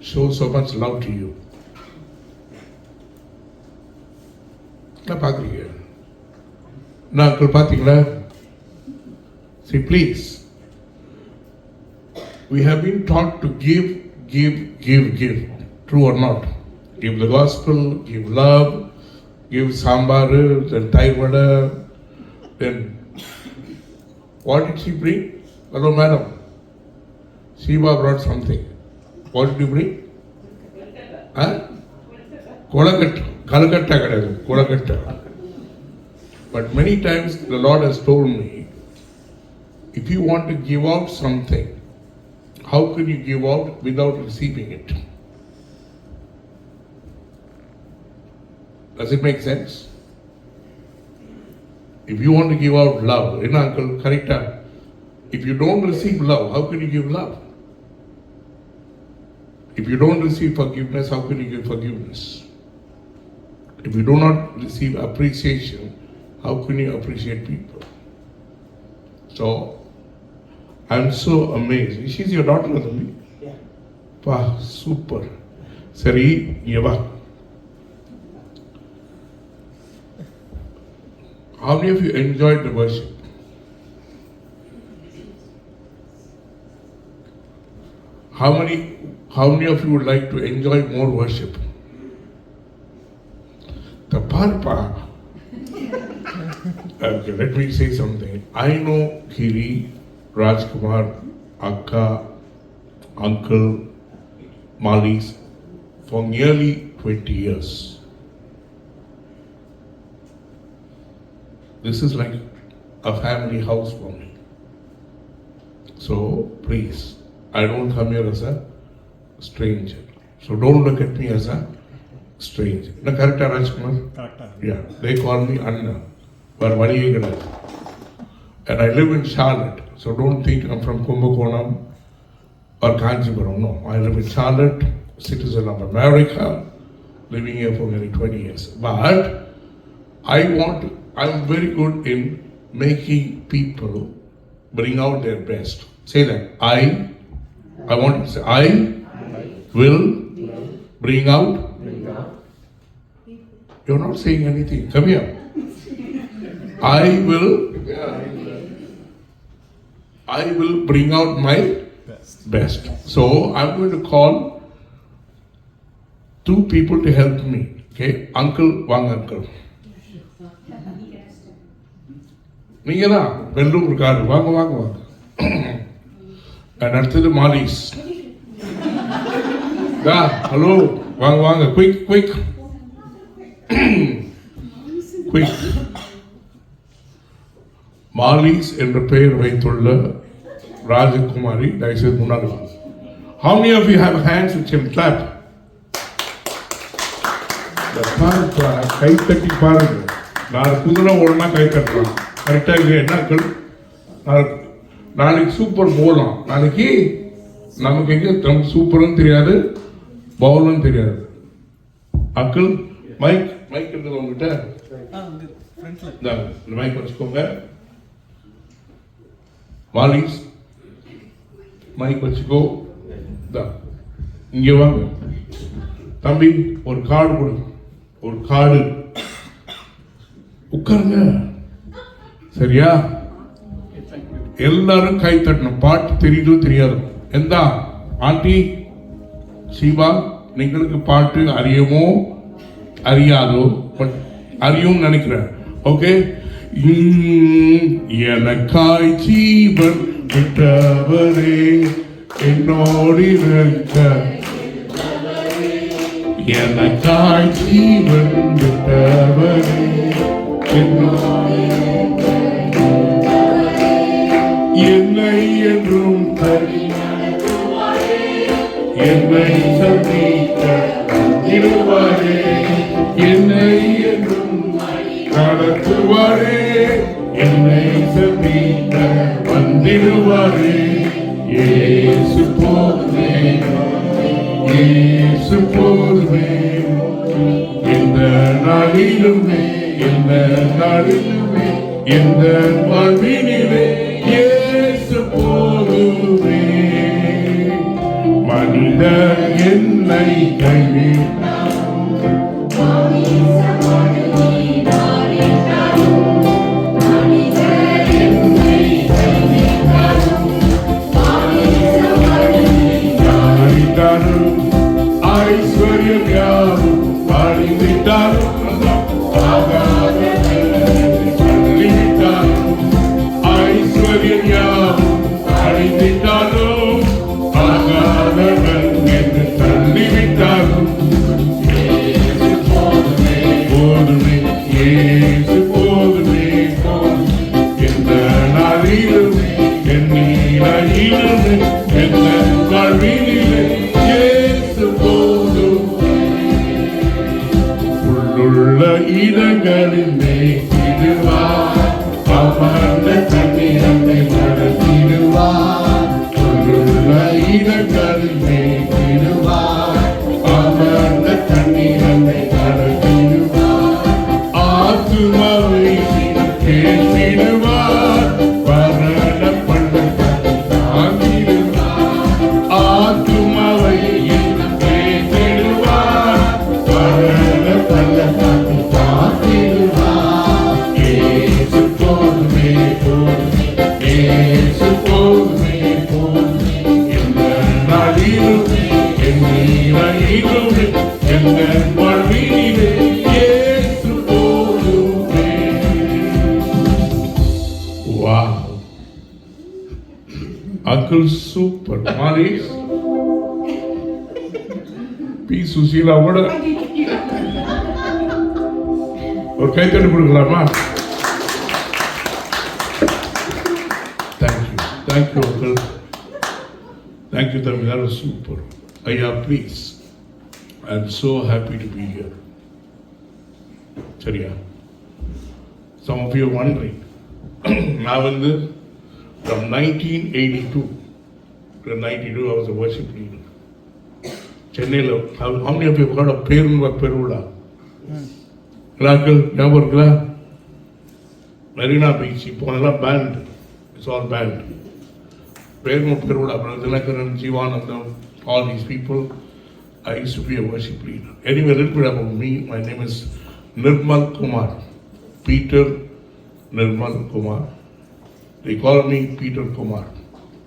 show so much love to you. நான் பார்க்குறீங்க நான் பார்த்தீங்களா? See, please. We have been taught to give. True or not? Give the gospel, give love, give sambar, then taivada. Then what did she bring? Hello, madam. Shiva brought something. What did you bring? Kolakatta. But many times the Lord has told me, if you want to give out something, how can you give out without receiving it? Does it make sense? If you want to give out love, uncle, correct? If you don't receive love, how can you give love? If you don't receive forgiveness, how can you give forgiveness? If you do not receive appreciation, how can you appreciate people? So, I'm so amazed. She's your daughter, Adami? Yeah. Wow, super. Sari, Yeva. How many of you enjoyed the worship? How many of you would like to enjoy more worship? The Parpa. Okay, let me say something. I know Kiri, Kumar, Akka, Uncle, Malis for nearly 20 years. This is like a family house for me. So please, I don't come here as a stranger. So don't look at me as a stranger. Na correct, Rajkumar? Correct. Yeah, they call me Anna. But and I live in Charlotte. So don't think I'm from Kumbakonam or Kanchipuram. No, I live in Charlotte, citizen of America, living here for nearly 20 years. But I'm very good in making people bring out their best. Say that. I want to say, I will bring out. You're not saying anything. Come here. I will bring out my best. So I'm going to call 2 people to help me. Okay, Uncle, Wang Uncle. நீங்க தான் வெள்ளூர் இருக்காரு, வாங்க. அடுத்தது Marles. Hello, வாங்க, quick. Marles என்ற பெயர் வைத்துள்ள ராஜகுமாரி தயவுசெய்து முன்னாடி வாங்க. How many of you have hands which can clap? கை தட்டி பாருங்க. நான் குதிரை ஓடனா கை தட்டலாம். கரெக்டா இல்லையா? என்ன நாளைக்கு சூப்பர் போகலாம். நாளைக்கு நமக்கு எங்க சூப்பரும் தெரியாது, பவுலும் தெரியாது. அங்கிள் மைக் இருக்குது உங்ககிட்ட? இந்த மைக் வச்சுக்கோங்க. மாலிஸ் மைக் வச்சுக்கோ. இங்க வாங்க தம்பி, ஒரு கார்டு கொடு. ஒரு கார்டு உட்காருங்க. சரியா? எல்லாரும் கை தட்டணும். பாட்டு தெரியுதோ தெரியாது? எந்த ஆண்டி சிவா, நீங்களுக்கு பாட்டு அறியுமோ அறியாதோ? பட் அறியும் நினைக்கிறேன். ஓகே. எனக்காய் ஜீவன் விட்டவரே என்னோடு இருக்க, எனக்காய் ஜீவன் விட்டவரே என்னோடு என்னை என்றும் என்னை சந்திக்க இருவாரே, என்னை என்றும் நடத்துவாரே, என்னை சந்திக்க வந்திடுவாரே. இயேசு போதுமே, இயேசு போதுமே, இந்த நாளிலுமே, இந்த நாளிலுமே, இந்த வாழ்வினிலே இயேசு போதுமே. மனித மனிதர் என்னை கைவிட்டார். ஐஸ்வர்யம் யாரும் அழிந்திட்டாலும் ஐஸ்வர்யம் யாரும் அழிந்திட்டாலும் ஆகாதவன் என்று தள்ளிவிட்டாலும் போதுமே இயேசு போதுமே எந்த நாளிலும் எண்ணிலும் எந்த வாழ்வினிலே இயேசு போதுமே உள்ளுள்ள இடங்களில் மேய்த்திடுவார் அமர்ந்த தண்ணீரை நடத்திடுவார் உள்ளுள்ள இடங்களில் மேய்த்திடுவார் அமர்ந்த தண்ணீரை நடத்திடுவார் ஆத்துமாவை கேட்டிடுவார் வரண பள்ளத்தாக்கை தாங்கிடுவார் ஆத்துமாவை கேட்டிடுவார் வரண பள்ளத்தாக்கை தாங்கிடுவார் இயேசு போதுமே இயேசு போதுமே எந்த நாளிலுமே எந்நீரையிலுமே எந்த வாழ்வினிலே இயேசு போதுமே. Wow. Uncle super. Maris. P. Susila கூட ஒரு கைத்தடி கொடுக்கலாமா? Thank you, Uncle. Thank you, Tamil. That was super. Ayya, please. I'm so happy to be here. Chariya. Some of you are wondering. Now, from 1982 to 92, I was a worship leader. Chennai, how many of you have heard of Perula? Uncle, never Marina Beach, Ponala band. It's all band. Perula, Brother Dinakaran, Jivanandam, all these people. I used to be a worship leader. Anyway, a little bit about me. My name is Nirmal Kumar. Peter Nirmal Kumar. They call me Peter Kumar.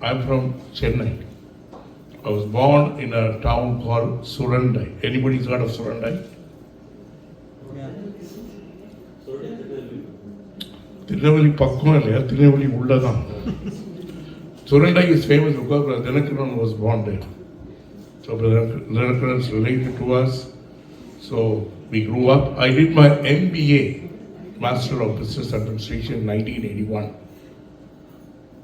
I'm from Chennai. I was born in a town called Surandai. Anybody's heard of Surandai? Tirunelveli Pakkum இல்லையா, திருநெல்வேலி உள்ளதான். Surandai is famous because Brother Dinakaran was born there. So Brother Dinakaran is related to us. So we grew up. I did my MBA, Master of Business Administration, in 1981.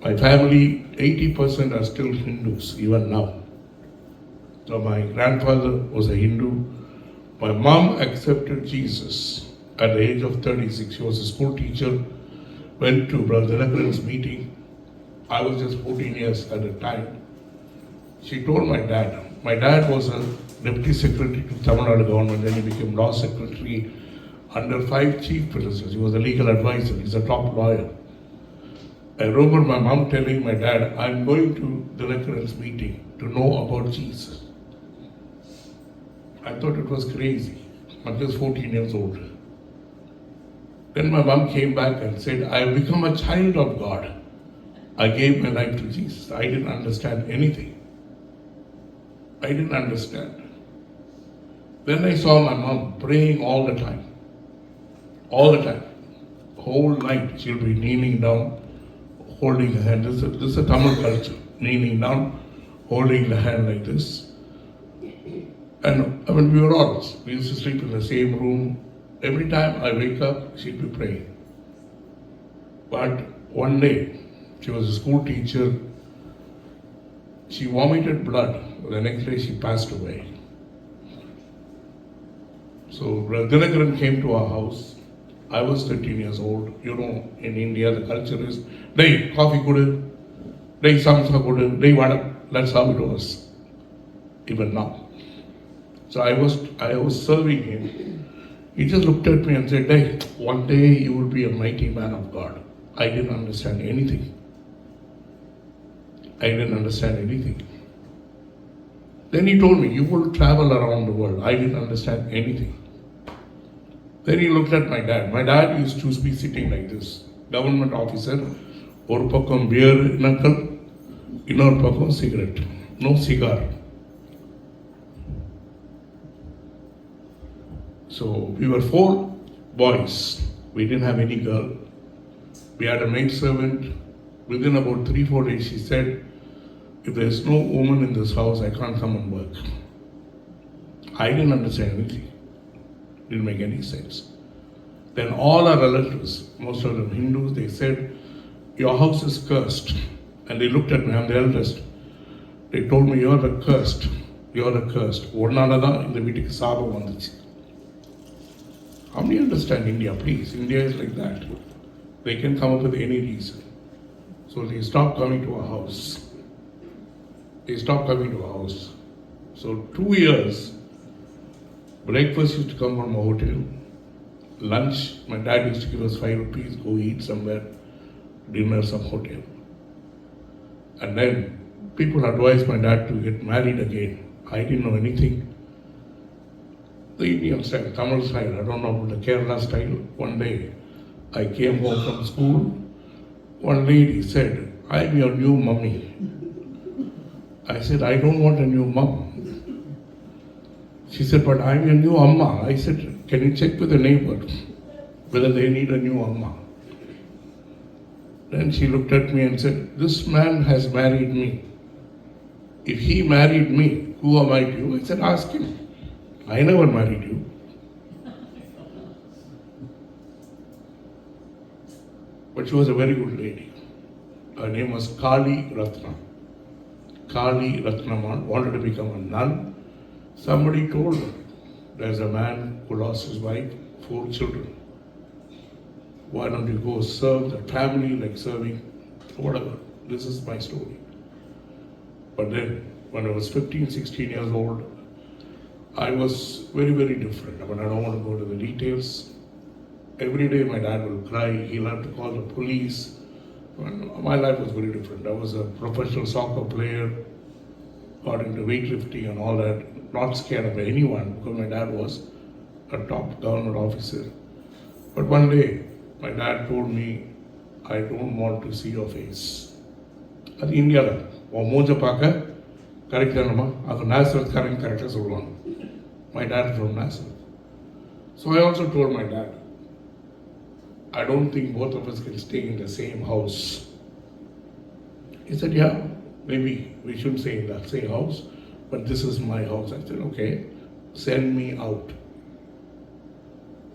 My family, 80% are still Hindus, even now. So my grandfather was a Hindu. My mom accepted Jesus at the age of 36. She was a school teacher, went to Brother Dinakaran's meeting. I was just 14 years at the time. She told my dad. My dad was a deputy secretary to Tamil Nadu government, then he became law secretary under 5 chief ministers. He was a legal advisor. He's a top lawyer. I remember my mom telling my dad, I'm going to Dinakaran's meeting to know about Jesus. I thought it was crazy. I'm just 14 years old. Then my mom came back and said, I have become a child of God. I gave my life to Jesus. I didn't understand anything. I didn't understand. Then I saw my mom praying all the time. All the time. Whole night she'll be kneeling down, holding the hand. This is a Tamil culture. Kneeling down, holding the hand like this. And I mean, we were all, we used to sleep in the same room. Every time I wake up, she'd be praying. But one day, she was a school teacher. She vomited blood. The next day, she passed away. So, Brother Dinakaran came to our house. I was 13 years old. You know, in India, the culture is, "Dey, coffee kudu. Dey, samsa kudu. Dey, vada." That's how it was, even now. So I was serving him. He just looked at me and said, "Hey, one day you will be a mighty man of God." I didn't understand anything. I didn't understand anything. Then he told me, you will travel around the world. I didn't understand anything. Then he looked at my dad. My dad used to be sitting like this. Government officer, ஒரு பக்கம் beer knuckle, இன்னொரு பக்கம் cigarette. No cigar. So we were 4 boys. We didn't have any girl. We had a maid servant. Within about 3-4 days, she said, if there is no woman in this house, I can't come and work. I didn't understand anything. Didn't make any sense. Then all our relatives, most of them Hindus, they said, your house is cursed. And they looked at me, I'm the eldest. They told me, you're the cursed. You're the cursed. ஒன்னாலதான் இந்த வீட்டுக்கு சாபம் வந்துச்சு. How many understand India, please? India is like that. They can come up with any reason. So they stopped coming to our house. They stopped coming to our house. So 2 years, breakfast used to come from a hotel. Lunch, my dad used to give us 5 rupees, go eat somewhere. Dinner, some hotel. And then people advised my dad to get married again. I didn't know anything. The Indian style, Tamil style, I don't know about the Kerala style. One day, I came home from school. One lady said, I'm your new mummy. I said, I don't want a new mum. She said, but I'm your new amma. I said, can you check with the neighbor whether they need a new amma? Then she looked at me and said, this man has married me. If he married me, who am I to you? I said, ask him. I never married you. But she was a very good lady. Her name was Kali Ratna. Kali Ratnaman wanted to become a nun. Somebody told her, there's a man who lost his wife, 4 children. Why don't you go serve the family like serving, whatever. This is my story. But then, when I was 15, 16 years old, I was very, very different. I mean, I don't want to go to the details. Every day my dad will cry. He'll have to call the police. My life was very different. I was a professional soccer player, got into weightlifting and all that. Not scared of anyone because my dad was a top government officer. But one day, my dad told me, I don't want to see your face. அது இந்தியாவில் உன் மூஞ்ச பார்க்க correct தானம்மா அது Nazareth காரங்க கரெக்டாக சொல்லுவாங்க. My dad is from Nazareth. So I also told my dad, I don't think both of us can stay in the same house. He said, yeah, maybe we shouldn't stay in that same house, but this is my house. I said, okay, send me out.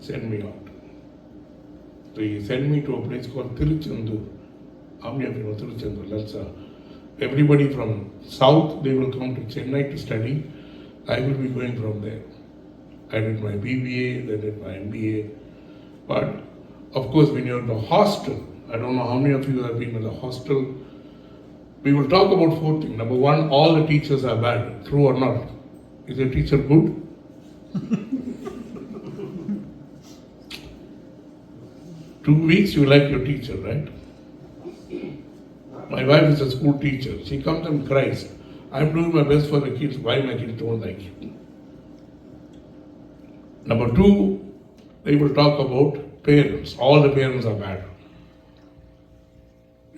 Send me out. So he sent me to a place called Tiruchendur. How many of you know Tiruchendur? Let's everybody from south, they will come to Chennai to study. I will be going from there. I did my BBA, then did my MBA. But of course, when you're in the hostel, I don't know how many of you have been in the hostel. We will talk about 4 things. Number 1, all the teachers are bad, true or not. Is a teacher good? Two weeks you like your teacher, right? My wife is a school teacher. She comes and cries. I'm doing my best for the kids. Why my kids don't like it? Number 2, they will talk about parents. All the parents are bad.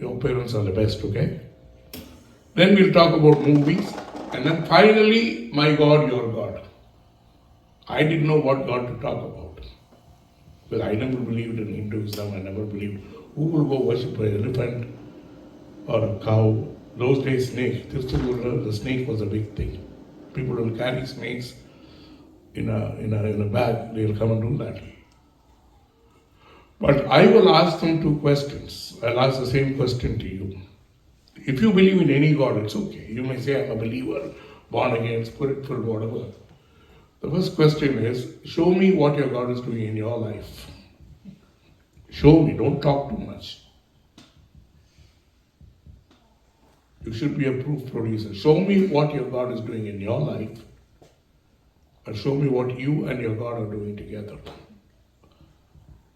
Your parents are the best, okay? Then we'll talk about movies. And then finally, my God, your God. I didn't know what God to talk about. Because I never believed in Hinduism. I never believed who will go worship an elephant or a cow. Those days, snake. The snake was a big thing. People will carry snakes in a bag. They will come and do that. But I will ask them 2 questions. I'll ask the same question to you. If you believe in any God, it's okay. You may say, I'm a believer, born again, spirit-filled, whatever. The first question is, show me what your God is doing in your life. Show me, don't talk too much. You should be a proof producer. Show me what your God is doing in your life, and show me what you and your God are doing together.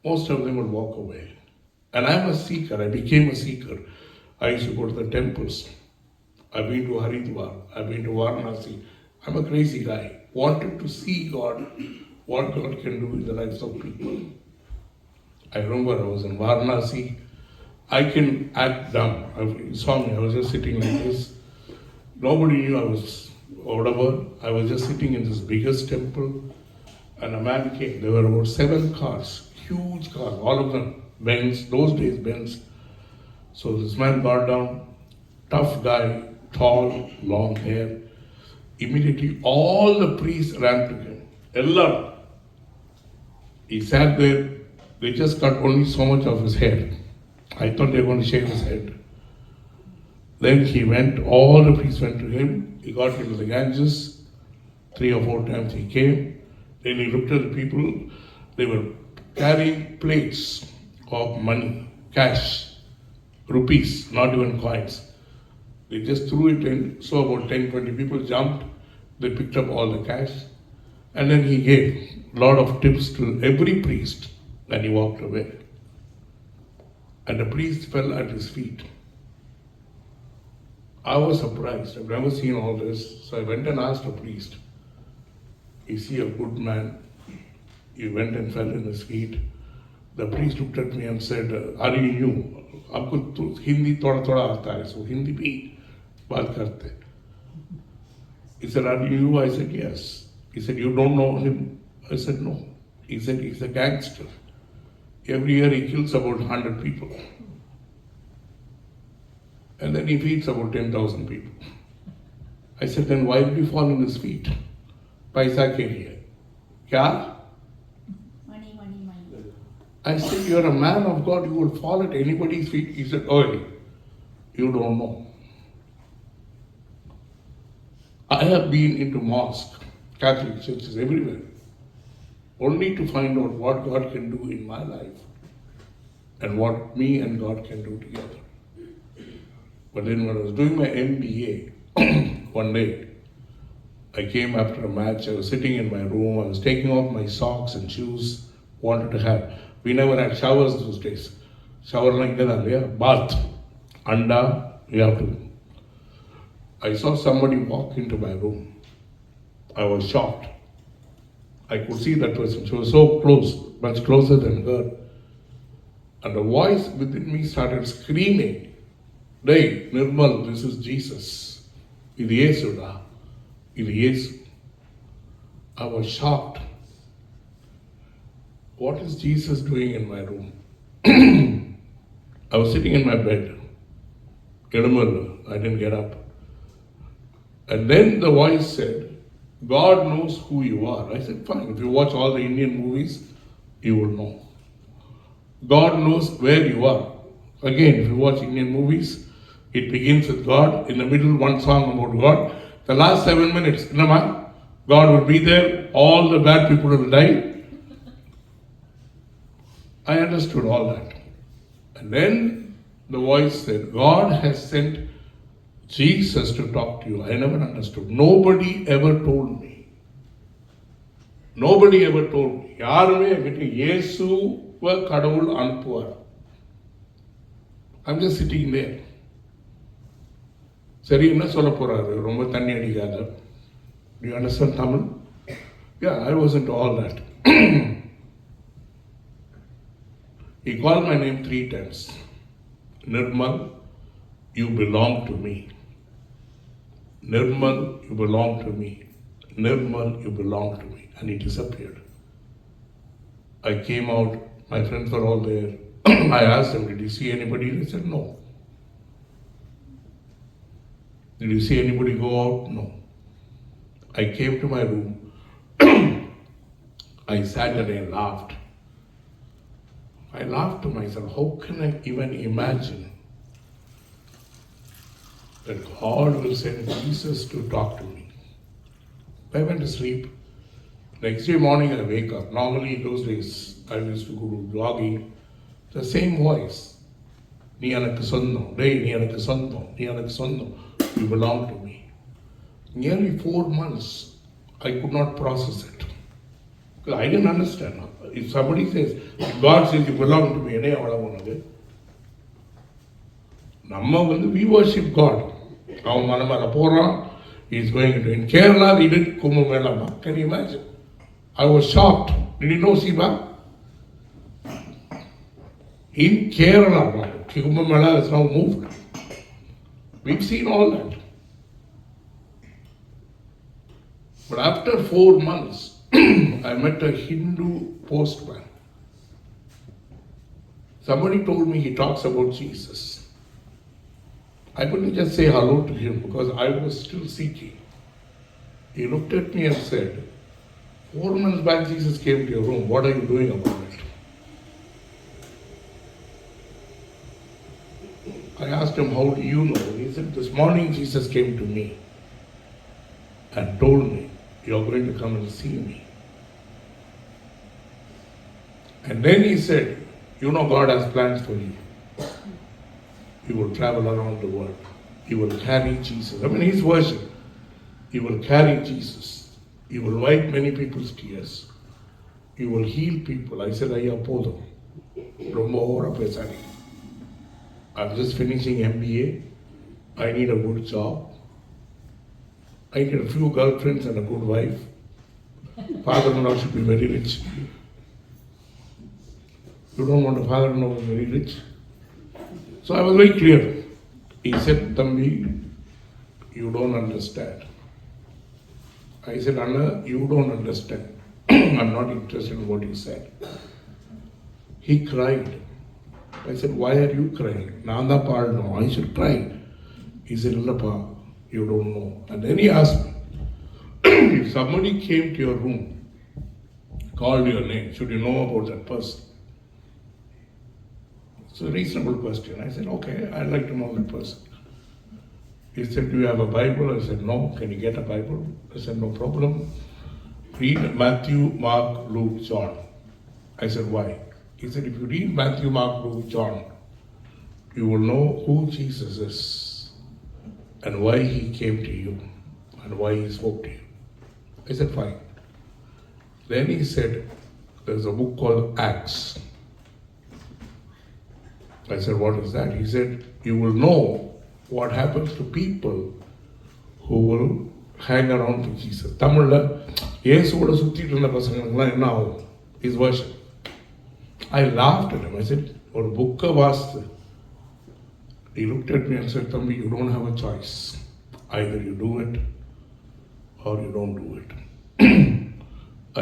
Most of them will walk away. And I'm a seeker. I became a seeker. I used to go to the temples. I've been to Haridwar. I've been to Varanasi. I'm a crazy guy. Wanted to see God, what God can do in the lives of people. I remember I was in Varanasi. I can act dumb. You saw me, I was just sitting like this. Nobody knew I was whatever. I was just sitting in this biggest temple, and a man came. There were about 7 cars, huge cars, all of them Benz, those days Benz. So this man got down, tough guy, tall, long hair. Immediately all the priests ran to him. Ella. He sat there, they just cut only so much of his hair. I thought they were going to shave his head. Then he went, all the priests went to him. He got into the Ganges. 3 or 4 times he came. Then he looked at the people. They were carrying plates of money, cash, rupees, not even coins. They just threw it in. So about 10-20 people jumped. They picked up all the cash. And then he gave a lot of tips to every priest. Then he walked away. And the priest fell at his feet. I was surprised. I've never seen all this. So I went and asked a priest, is he a good man? He went and fell in his feet. The priest looked at me and said, are you new? आपको तो हिंदी थोड़ा थोड़ा आता है, so Hindi भी बात करते. He said, are you new? I said, yes. He said, you don't know him? I said, no. He said, he's a gangster. Every year he kills about 100 people. And then he feeds about 10,000 people. I said, then why did you fall in his feet? Paisa ke liye. Kya? Money. I said, you're a man of God, you would fall at anybody's feet. He said, oh, you don't know. I have been into mosque, Catholic churches everywhere, only to find out what God can do in my life and what me and God can do together. But then when I was doing my MBA, one day, I came after a match, I was sitting in my room, I was taking off my socks and shoes, wanted to have. We never had showers those days. Shower like that, bath, anda, you have to. I saw somebody walk into my room. I was shocked. I could see that person. She was so close, much closer than her. And a voice within me started screaming, "Hey, Nirmal, this is Jesus. Idu Yesuda. Idu Yesu." I was shocked. What is Jesus doing in my room? I was sitting in my bed. I didn't get up. And then the voice said, God knows who you are. I said, fine. If you watch all the Indian movies, you will know. God knows where you are. Again, if you watch Indian movies, it begins with God. In the middle, one song about God. The last 7 minutes, God will be there. All the bad people will die. I understood all that. And then the voice said, God has sent Jesus to talk to you. I never understood. Nobody ever told me. Nobody ever told me. யாருமே என்கிட்ட இயேசுவை கடவுள் அனுப்புவார். I'm just sitting there. சரி என்ன சொல்ல போறாரு? ரொம்ப தண்ணி அடிக்காத. Do you understand Tamil? Yeah, I wasn't all that. He called my name 3 times. Nirmal, you belong to me. Nirmal, you belong to me. Nirmal, you belong to me. And he disappeared. I came out, my friends were all there. I asked them, did you see anybody? They said, no. Did you see anybody go out? No. I came to my room. I sat and I laughed. I laughed to myself, how can I even imagine that God will send Jesus to talk to me? I went to sleep. Next day morning I wake up. Normally in those days I used to go to jogging. The same voice. நீ எனக்கு சொந்தம். டேய் நீ எனக்கு சொந்தம். நீ எனக்கு சொந்தம். You belong to me. Nearly 4 months I could not process it. Because I didn't understand. If somebody says, if God says you belong to me, என்ன அவ்வளவு உனக்கு? நம்ம we worship God. அவன் மனமால போறான், He's going into. In Kerala, they did Kumbh Mela. Can you imagine? I was shocked. Did you know, Siva? In Kerala, Kumbh Mela is now moved. We've seen all that. But after 4 months, I met a Hindu postman. Somebody told me he talks about Jesus. I couldn't just say hello to him because I was still seeking. He looked at me and said, 4 months back Jesus came to your room. What are you doing about it? I asked him, how do you know? He said, this morning Jesus came to me and told me, you're going to come and see me. And then he said, you know God has plans for you. You will travel around the world. You will carry Jesus. I mean, his version. You will carry Jesus. You will wipe many people's tears. You will heal people. I said, Ayya podum. Romba ovara pesani. I'm just finishing MBA. I need a good job. I need a few girlfriends and a good wife. Father-in-law should be very rich. You don't want a father-in-law who is very rich. So I was very clear. He said, Thambi, you don't understand. I said, Anna, you don't understand. I'm not interested in what you said. He cried. I said, why are you crying? Nanda no, I should cry. He said, Illappa, you don't know. And then he asked me, if somebody came to your room, called your name, should you know about that person? It's a reasonable question. I said, okay, I'd like to know that person. He said, do you have a Bible? I said, no. Can you get a Bible? I said, no problem. Read Matthew, Mark, Luke, John. I said, why? He said, if you read Matthew, Mark, Luke, John, you will know who Jesus is and why he came to you and why he spoke to you. I said, fine. Then he said, there's a book called Acts. I said, what is that? He said, you will know what happens to people who will hang around with Jesus. Tamil, Yesuvoda சுத்திட்டு இருந்த பசங்களுக்குலாம் என்ன ஆகும்? His version. I laughed at him. I said, ஒரு புக்கை வாசித்து. He looked at me and said, Thambi, you don't have a choice. Either you do it or you don't do it.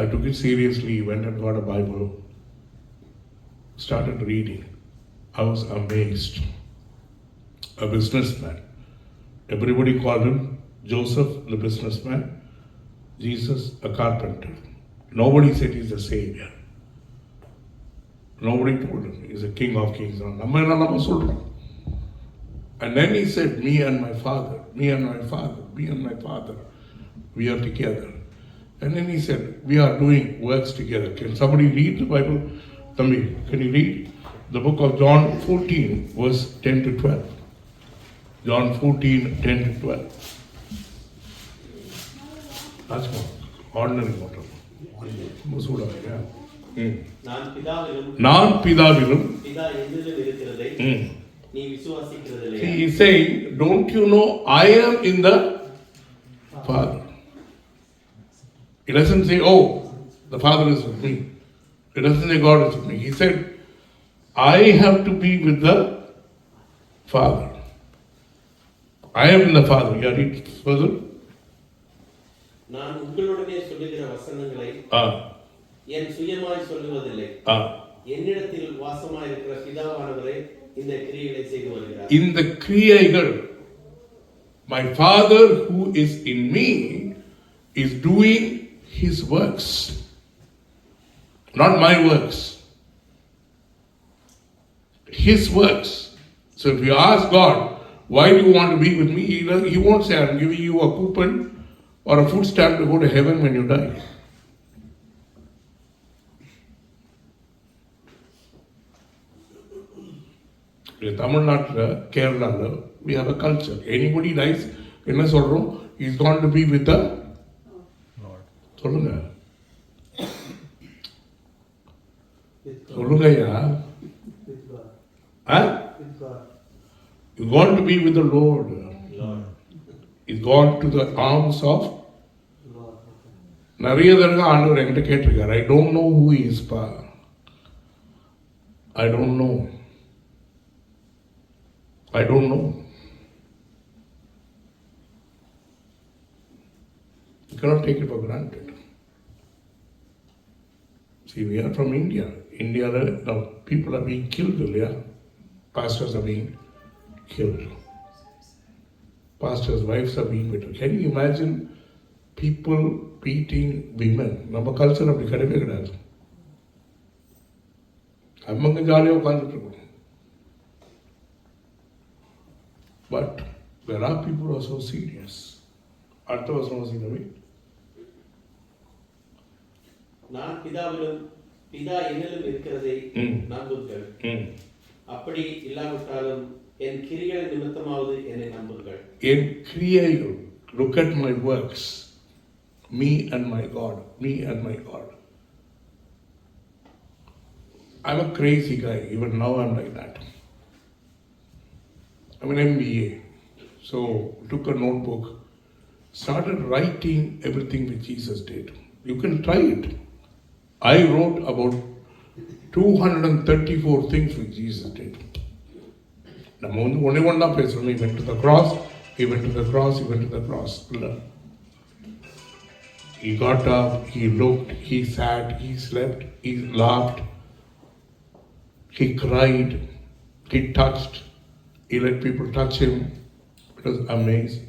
I took it seriously, went and got a Bible, started reading. I was amazed. A businessman. Everybody called him Joseph, the businessman. Jesus, a carpenter. Nobody said he's the savior. Nobody told him he's the king of kings. And then he said, me and my father, me and my father, me and my father, we are together. And then he said, we are doing works together. Can somebody read the Bible? Thambi, can you read? The book of John 14, verse 10 to 12. John 14, 10 to 12. That's one. Ordinary water. Masuda, yeah. நான் பிதாவிலும் See, he's saying, don't you know I am in the Father? He doesn't say, oh, the Father is with me. He doesn't say God is with me. He said, I have to be with the Father. I am in the Father. You read further. நான் உங்களுடனே சொல்லுகிற வசனங்களை என் சுயமாய் சொல்லுவதில்லை. என்னிடத்தில் வாசமாய் இருக்கிற பிதாவானவரே இந்த கிரியைகளை செய்து வருகிறார். இந்த கிரியைகள், my Father who is in me is doing his works, not my works. His works. So if you ask God, why do you want to be with me? He won't say, I'm giving you a coupon or a food stamp to go to heaven when you die. In Tamil Nadu, Kerala, we have a culture. Anybody dies, என்ன சொல்றோம்? He's going to be with the Lord. சொல்லுங்க. சொல்லுங்கய்யா. He's going to be with the Lord. He's gone to the arms of நிறைய தடவை ஆண்டவர் என்கிட்ட கேட்டிருக்காரு. I don't know who he is, pa. I don't know. I don't know. You cannot take it for granted. See, we are from India. India, now people are being killed, yeah? Pastors are being killed. Pastors' wives are being beaten. Can you imagine people beating women? நம்ம culture அப்படி கிடையவே கிடையாது. அவங்க ஜாலியாக உட்காந்துட்டு இருக்கோம். But there are people who are so serious. அடுத்த வருஷம் வாசிக்கவே. நான் பிதாவிலும் பிதா என்னிலும் இருக்கிறதை நம்புங்கள். அப்படி இல்லாவிட்டாலும் என் கிரியை நிமித்தமாவது என்னை நம்புங்கள். என் கிரியைகள், look at my works, me and my God, me and my God. I'm a crazy guy, even now I'm like that. I'm an MBA, so took a notebook, started writing everything which Jesus did. You can try it. I wrote about 234 things which Jesus did. நம்ம வந்து ஒன்னே ஒன்றா பேசுகிறோம். He went to the cross, he went to the cross, he went to the cross. He got up, he looked, he sat, he slept, he laughed, he cried, he touched, he let people touch him. It was amazing.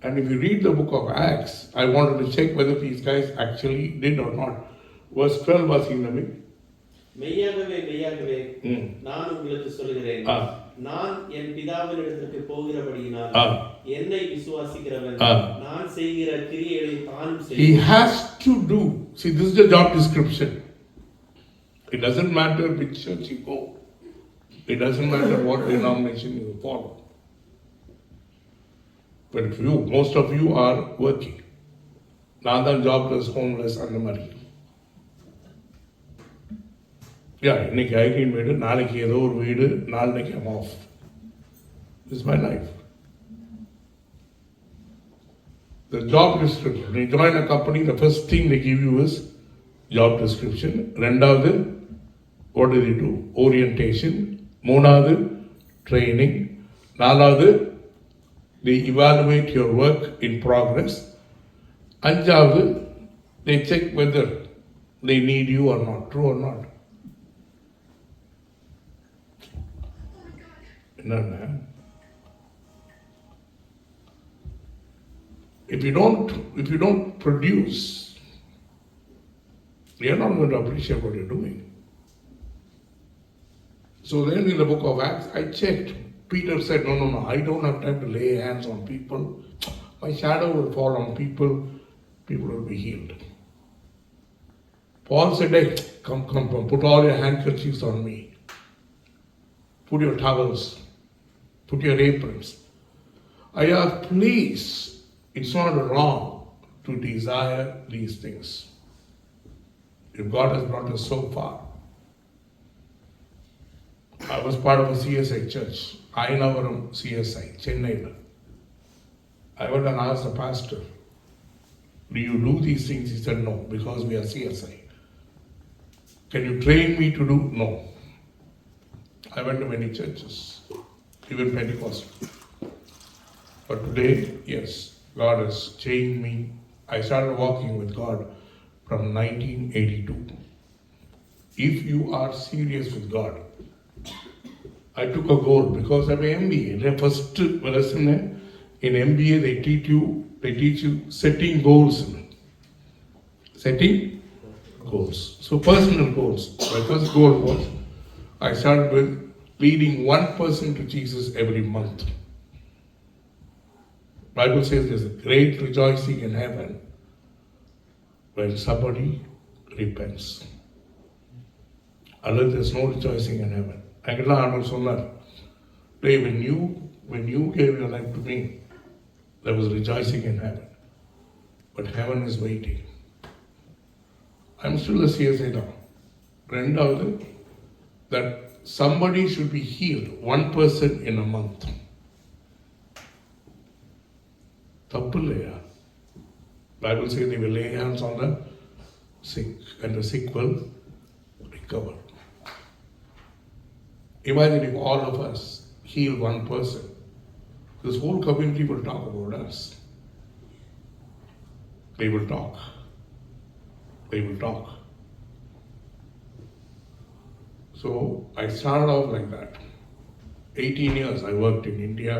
And if you read the book of Acts, I wanted to check whether these guys actually did or not. Verse 12 was in the middle. மெய்யாகவே மெய்யாகவே நான் உங்களுக்கு சொல்கிறேன், நான் என் பிதாவினிடத்திற்கு போகிறபடியினால் என்னை விசுவாசிக்கிறவன் நான் செய்கிற கிரியைகளை தானும் செய்வான். He has to do. See, this is the job description. It doesn't matter which church you go. It doesn't matter what denomination you follow. But if you, most of you are working. நான் தான் jobless, homeless அந்த மாதிரி. இன்னைக்கு ஐடின் வீடு, நாளைக்கு ஏதோ ஒரு வீடு, நாளைக்கு I'm off. This is my life. The job description. When you join a company, the first thing they give you is job description. ரெண்டாவது, what do they do? Orientation. மூணாவது, training. நாலாவது, they evaluate your work in progress. அஞ்சாவது, they check whether they need you or not, true or not. என்னன்னா, if you don't produce, you're not going to appreciate what you're doing. So then in the book of Acts, I checked. Peter said, no, I don't have time to lay hands on people. My shadow will fall on people. People will be healed. Paul said, hey, come, put all your handkerchiefs on me. Put your towels. Put your aprons. I ask, please, it's not wrong to desire these things. If God has brought us so far. I was part of a CSI church, Ayanavaram CSI, Chennai. I went and asked the pastor, do you do these things? He said, no, because we are CSI. Can you train me to do? No. I went to many churches, even Pentecostal. But today, yes, God has changed me. I started walking with God from 1982. If you are serious with God, I took a goal because I'm an MBA. The first lesson in MBA, they teach you setting goals. Setting goals. So personal goals. My first goal was, I started with leading one person to Jesus every month. Bible says there's a great rejoicing in heaven when somebody repents. Otherwise, there's no rejoicing in heaven. அங்கெல்லாம் ஆண்டவர் சொன்னார், when you gave your life to me, there was rejoicing in heaven. But heaven is waiting. I'm still a CSI now. ரெண்டாவது, that somebody should be healed, one person in a month. தப்பு இல்லையா? Bible says they will lay hands on the sick and the sick will recover. Imagine if all of us heal one person. This whole community will talk about us. They will talk. They will talk. So I started off like that. 18 years I worked in India.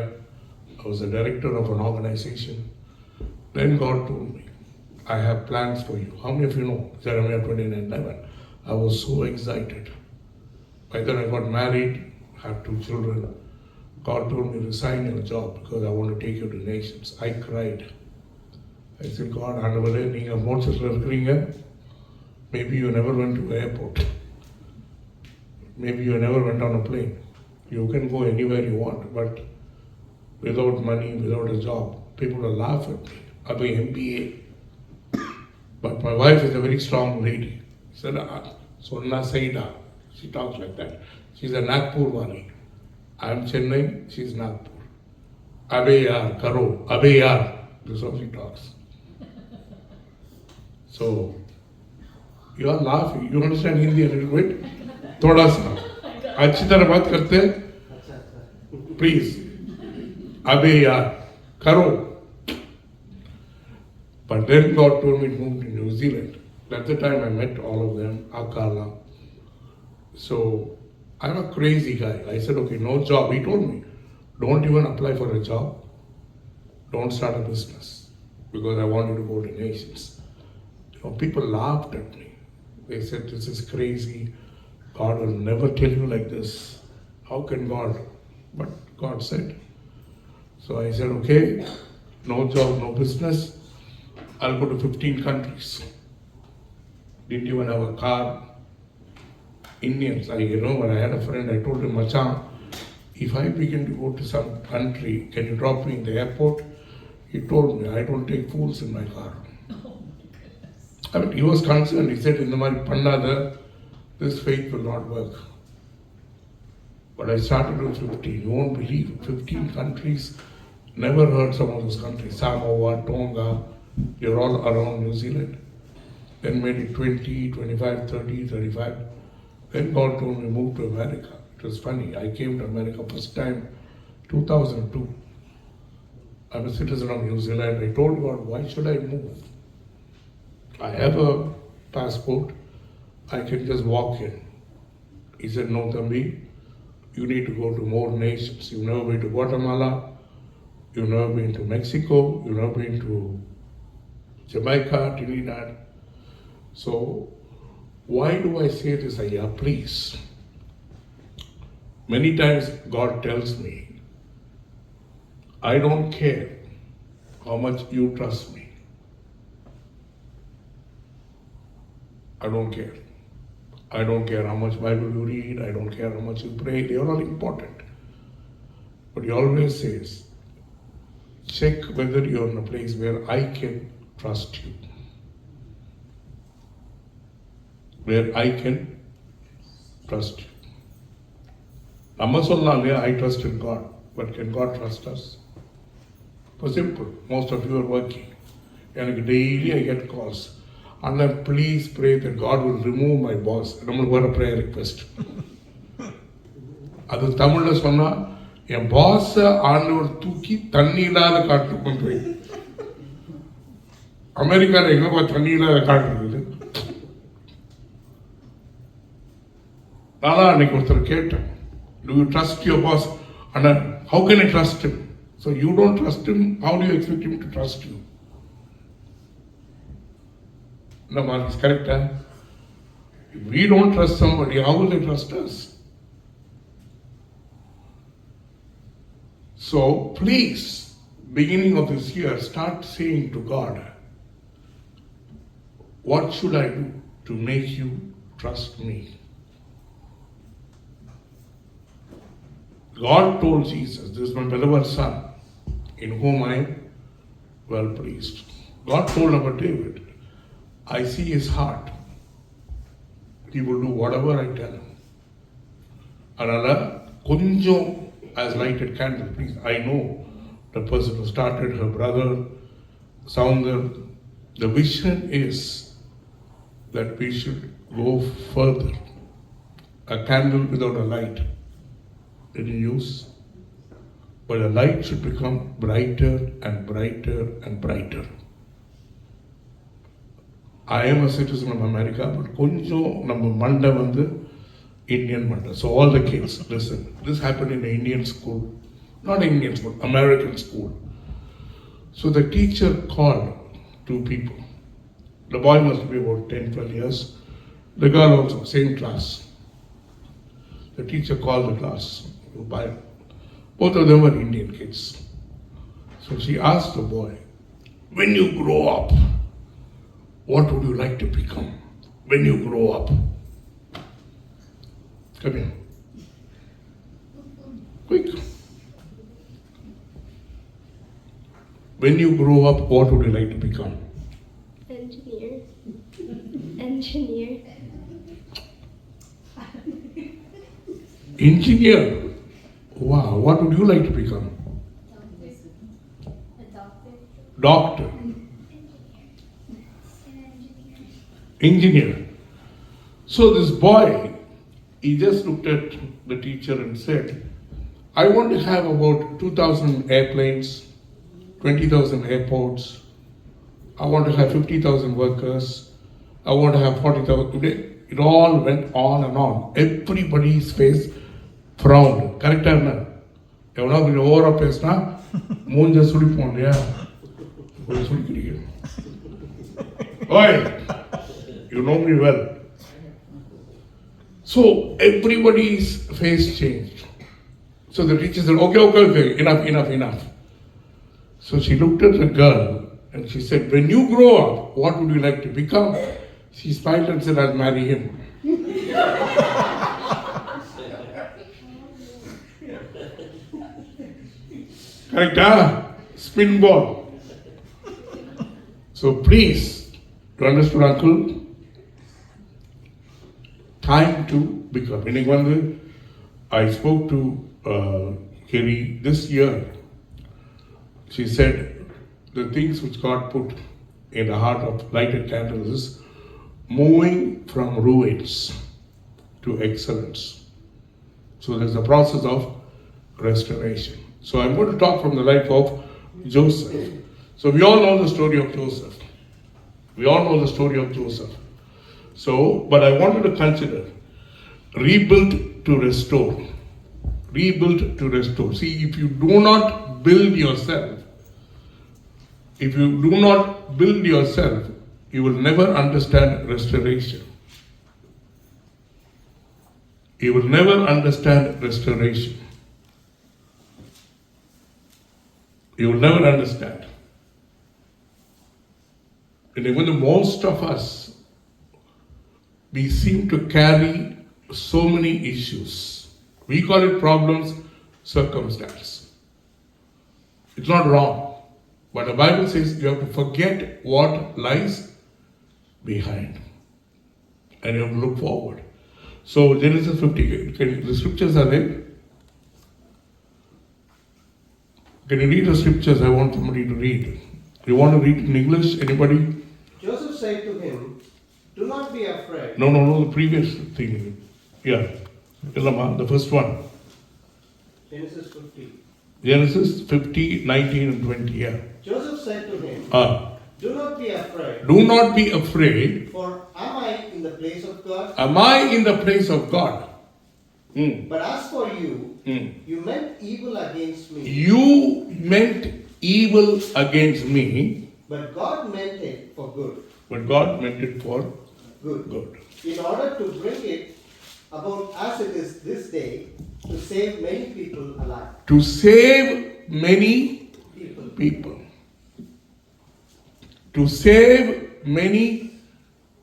I was a director of an organization. Then God told me, I have plans for you. How many of you know Jeremiah 29:11? I was so excited. By then I got married, had 2 children. God told me, resign your job because I want to take you to nations. I cried. I said, God, ஆண்டவரே, நீங்க மோட்சத்தில் இருக்கிறீங்க. Maybe you never went to the airport. Maybe you never went on a plane. You can go anywhere you want, but without money, without a job, people will laugh at me. I have an MBA. But my wife is a very strong lady. She said, Sonna Saida. She talks like that. She's a Nagpur Wali. I'm Chennai, she's Nagpur. Abe yaar, karo, abe yaar. This is how she talks. So, you are laughing. You understand Hindi a little bit? Thoda sa. अच्छी तरह बात करते हैं? Please. Abe yaar, karo. But then God told me to move to New Zealand. That's the time I met all of them, Akala. So I'm a crazy guy. I said, okay, no job. He told me, don't even apply for a job. Don't start a business because I want you to go to nations. People laughed at me. They said, this is crazy. God will never tell you like this. How can God? But God said. So I said, okay, no job, no business. I'll go to 15 countries. Didn't even have a car. Indians, when I had a friend, I told him, Machan, if I begin to go to some country, can you drop me in the airport? He told me, I don't take fools in my car. I mean, he was concerned. He said, in the Mari Pandada, this faith will not work. But I started with 15. You won't believe 15 countries. Never heard some of those countries. Samoa, Tonga, you're all around New Zealand. Then made it 20, 25, 30, 35. Then God told me to move to America. It was funny. I came to America first time 2002. I'm a citizen of New Zealand. I told God, why should I move? I have a passport. I can just walk in. He said, no, Thambi, you need to go to more nations. You've never been to Guatemala. You've never been to Mexico. You've never been to Jamaica, Trinidad. So, why do I say this, Ayah? Please. Many times God tells me, I don't care how much you trust me. I don't care. I don't care how much Bible you read. I don't care how much you pray. They are all important. But He always says, check whether you're in a place where I can trust you. Where I can trust you. நம்ம சொல்லலாம் இல்லையா, I trust in God. But can God trust us? For simple, most of you are working. எனக்கு daily I get calls. And please pray that God will remove my boss. நம்மளுக்கு வர prayer request. அது தமிழ்ல சொன்னா, என் பாஸ ஆண்டவர் தூக்கி தண்ணி இல்லாத காட்டுக்கு கொண்டு போய். அமெரிக்காவில் எங்கப்பா தண்ணி இல்லாத காட்டு இருக்குது? நானா அன்னைக்கு ஒருத்தர் கேட்டேன், do you trust your boss? And how can I trust him? So you don't trust him, how do you expect him to trust you? No, man, it's correct. If we don't trust somebody, how will they trust us? So please, beginning of this year, start saying to God, what should I do to make you trust me? God told Jesus, this is my beloved son, in whom I am well pleased. God told about David, I see his heart. He will do whatever I tell him. Another, kunjam as lighted candle, please. I know the person who started, her brother, Sounder, the vision is that we should go further. A candle without a light didn't use, but the light should become brighter and brighter and brighter. I am a citizen of America, but konjam நம்ம மண்டை வந்து Indian manda. So all the kids, listen, this happened in an Indian school, not Indian school, American school. So the teacher called two people. The boy must be about 10, 12 years. The girl also, same class. The teacher called the class. Both of them were Indian kids. So she asked the boy, when you grow up, what would you like to become? When you grow up. Come here. Quick. When you grow up, what would you like to become? Engineer. Engineer. Engineer. Wow, what would you like to become? A doctor. Doctor. Engineer. So this boy, he just looked at the teacher and said, I want to have about 2,000 airplanes, 20,000 airports. I want to have 50,000 workers. I want to have 40,000. It all went on and on. Everybody's face frowned. Correct or not? எவ்வளோ கொஞ்சம் ஓவராக பேசினா மூஞ்ச சுடிப்போம் இல்லையா கொஞ்சம் சுடிக்கிறீங்க. Oi, you know me well. So everybody's face changed. So the teacher said, okay, enough. So she looked at the girl and she said, when you grow up, what would you like to become? She smiled and said, I'll marry him. Correct, huh? Spin ball. So please, you understood, uncle? Time to become. I spoke to Kerry this year. She said the things which God put in the heart of lighted candles is moving from ruins to excellence. So there's a process of restoration. So I'm going to talk from the life of Joseph. So we all know the story of Joseph. So, but I wanted to consider rebuild to restore. See, if you do not build yourself, you will never understand restoration. You will never understand. And even most of us, we seem to carry so many issues. We call it problems, circumstance. It's not wrong. But the Bible says you have to forget what lies behind. And you have to look forward. So Genesis 50, the scriptures are there. Can you read the scriptures? I want somebody to read. You want to read in English? Anybody? Joseph said to him, do not be afraid. No, the previous thing. Yeah. The first one. Genesis 50. Genesis 50, 19 and 20. Yeah. Joseph said to him, do not be afraid. Do not be afraid. For am I in the place of God? Am I in the place of God? But as for you, you meant evil against me. You meant evil against me. But God meant it for good. Good. In order to bring it about as it is this day, to save many people alive. To save many people. To save many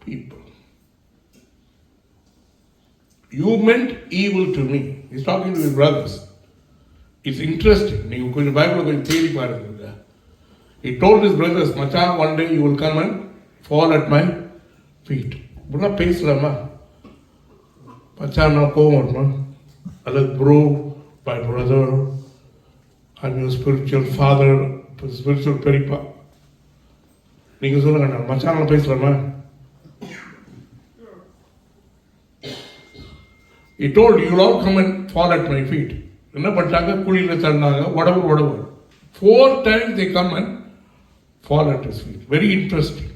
people. You meant evil to me. He's talking to his brothers. It's interesting. You can Bible theory. He told his brothers, Macha, one day you will come and fall at my feet. Buna பேசலாமா? Macha, no கோவமா? Alad bro, my brother, I'm your spiritual father, spiritual peripa. நீங்கள் சொல்லுங்க, நான் மச்சானில் பேசலாமா? He told, you will all come and fall at my feet. என்ன பண்ணிட்டாங்க? குழியில் தள்ளினாங்க. whatever. 4 times they come and fall at his feet. Very interesting.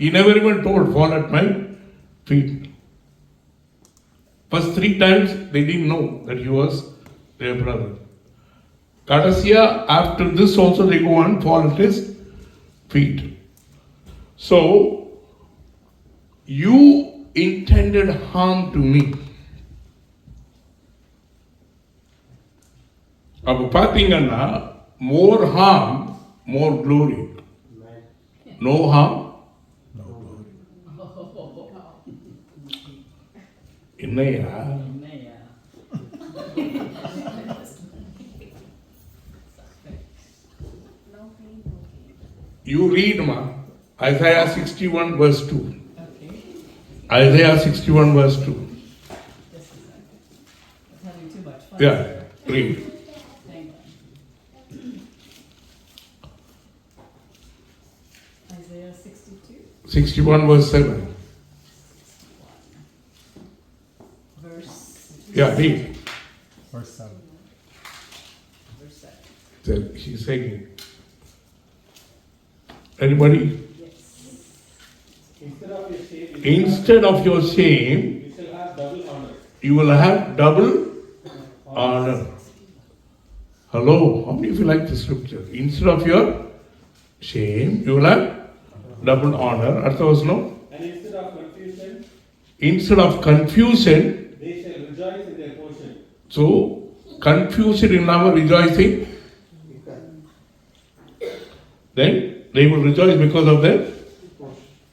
He never even told, fall at my feet. First 3 times they didn't know that he was their brother. Kadasiya, after this also they go and fall at his feet. So, you intended harm to me. அப்போ பார்த்தீங்கன்னா, more harm, more glory. No harm, no glory. என்னையா? You read ma, Isaiah 61 verse 2. Isaiah 61 verse 2. Having too much fun. Yeah, read. Hang on. Isaiah 62. 61 verse 7. Verse. Yeah, read. Verse 7. Verse 7. So she's saying. Anybody? Yes. Instead of your shame, Instead of your shame, you shall have double honor. you will have double honor. Hello, how many of you like the scripture? Instead of your shame, you will have double honor. Artha was no? And instead of confusion, Instead of confusion, they shall rejoice in their portion. so confusion in our rejoicing, then they will rejoice because of their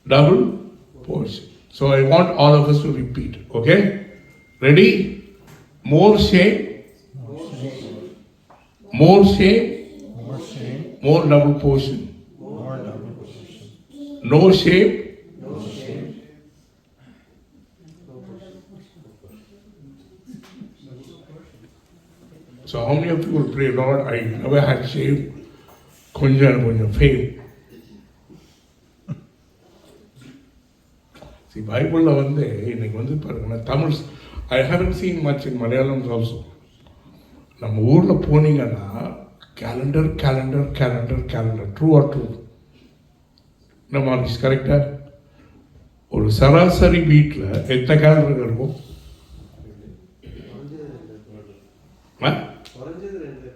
double portion. So I want all of us to repeat, okay? Ready? More shame, more shame, More shame, more double portion. more double portion. No shame, so how many of you will pray, Lord, I never had shame, கொஞ்சம் fame. See, பைபிளில் இன்னைக்கு பாருங்கன்னா Tamil, I haven't seen much in Malayalam also. நம்ம ஊரில் போனீங்கன்னா calendar, true or true? நம்ம கரெக்டாக ஒரு சராசரி வீட்டில் எத்தனை கேலண்டர் இருக்கும்? குறைஞ்சது 2.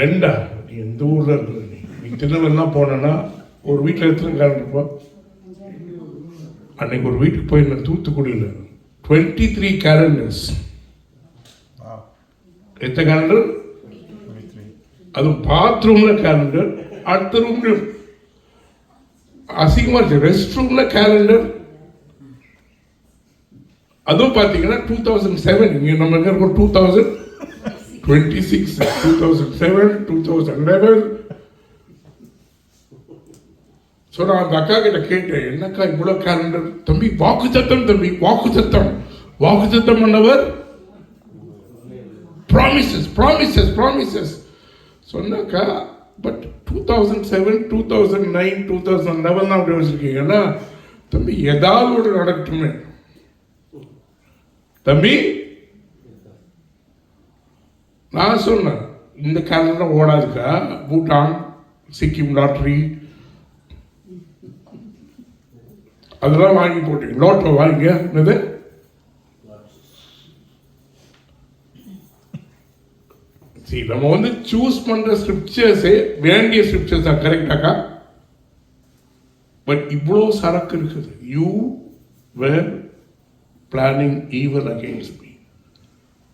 ரெண்டா? நீ எந்த ஊரில் இருக்கிற நீ திருநெல்வேலிலாம் போனேன்னா ஒரு வீட்டில் எத்தனை கேலண்டர் இருப்போம்? அன்னைக்கு ஒரு வீட்டுக்கு போயிருந்தேன் தூத்துக்குடியில், 23 calendars. Wow. எத்தனை கேலண்டர்? 23. அது பாத்ரூம்ல கேலண்டர், அடுத்த ரூம்ல அசிங்கமா இருக்கு, ரெஸ்ட் ரூம்ல கேலண்டர். அதுவும் பார்த்தீங்கன்னா 2007, இங்கே நம்ம எங்க இருக்கோம் 2026, 2007, 2011. ஸோ நான் அந்த அக்கா கிட்ட கேட்டேன், என்னக்கா இவ்வளோ கேலண்டர்? தம்பி வாக்குத்தத்தம் பண்ணவர், ப்ராமிசஸ் சொன்னாக்கா. பட் 2007, 2009, 2011 அப்படி வச்சிருக்கீங்கன்னா, தம்பி ஏதாவது ஒரு நடக்கட்டுமே தம்பி. நான் சொன்னேன், இந்த கேலண்டர் ஓடாதுக்கா, பூட்டான், சிக்கிம் லாட்ரி அதெல்லாம் வாங்கி போட்டீங்க, லோட்டோ வாங்க என்னது? சரி, நம்ம சூஸ் பண்ற ஸ்கிரிப்சர்ஸே வேண்டிய ஸ்கிரிப்சர்ஸ் தான், கரெக்டாக்கா? பட் இவ்வளோ சரக்கு இருக்குது. You were planning evil against me.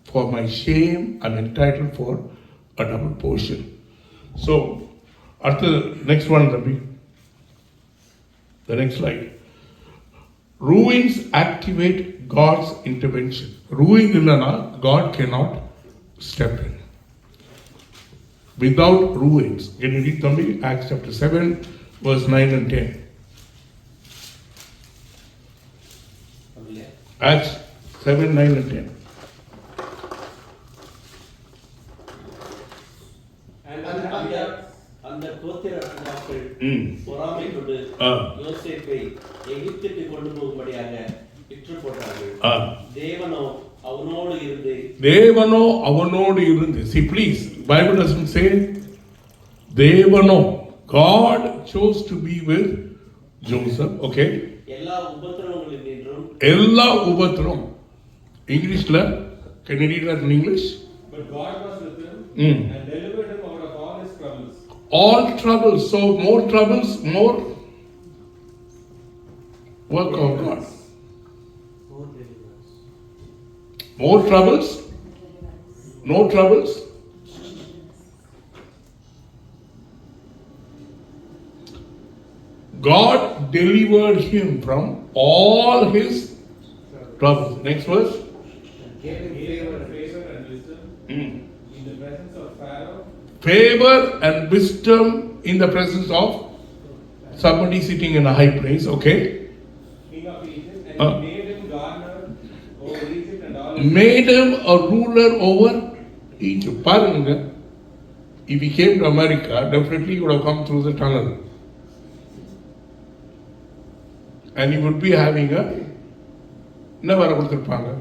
For my shame, I'm entitled for a double portion. So, after the next one, Rabbi. The next slide. Ruins activate God's intervention. Ruin illana, God cannot step in. Without ruins. Can you read Tambi? Acts chapter 7, verse 9 and 10. Acts 7, 9 and 10. அந்த கோத்திர மக்கள் பொறாமை கொண்டு Ah. யோசேப்பு எகிப்துக்கு கொண்டு போகும்படியாக விற்று போட்டார்கள். ஆ. தேவனோ அவனோடு இருந்து தேவனோ அவனோடு இருந்து. See, please, Bible doesn't say தேவனோ. God chose to be with Joseph. Okay. எல்லா உபத்திரவங்களில் நின்றும் எல்லா உபத்திரம். Englishல, can you read that in English? But God was with him Mm. and delivered him out of all his troubles. All troubles. So more troubles, more work of God. More deliverance. More troubles, no troubles. God delivered him from all his troubles. Next verse. And gave him Gave favor him and favor and wisdom in the presence of Pharaoh, Favor and wisdom in the presence of somebody sitting in a high place. Okay. king of Egypt, and Uh. he made him governor over Egypt and all his Made him a ruler over Egypt. பாருங்க, if he came to America, definitely he would have come through the tunnel. And he would be having a, என்ன வர கொடுத்துருப்பாங்க?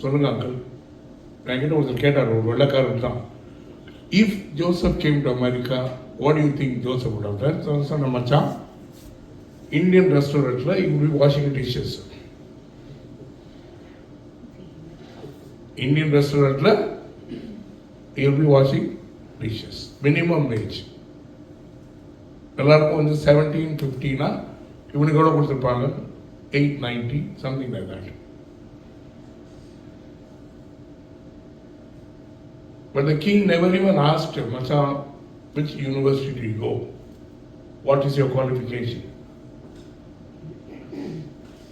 சொல்லுங்க uncle. என்கிட்ட ஒருத்தர் கேட்டார், ஒரு வெள்ளக்காரர் தான். If Joseph came to America, what do you think Joseph would have done? சொன்ன மச்சான், Indian restaurantல he would be washing dishes. Indian restaurantல he will be washing dishes. Minimum wage. எல்லாருக்கும் வந்து 1750 இவனுக்கு எவ்வளோ கொடுத்துருப்பாங்க? 890, something like that. But the king never even asked him, Machan, which university do you go? What is your qualification?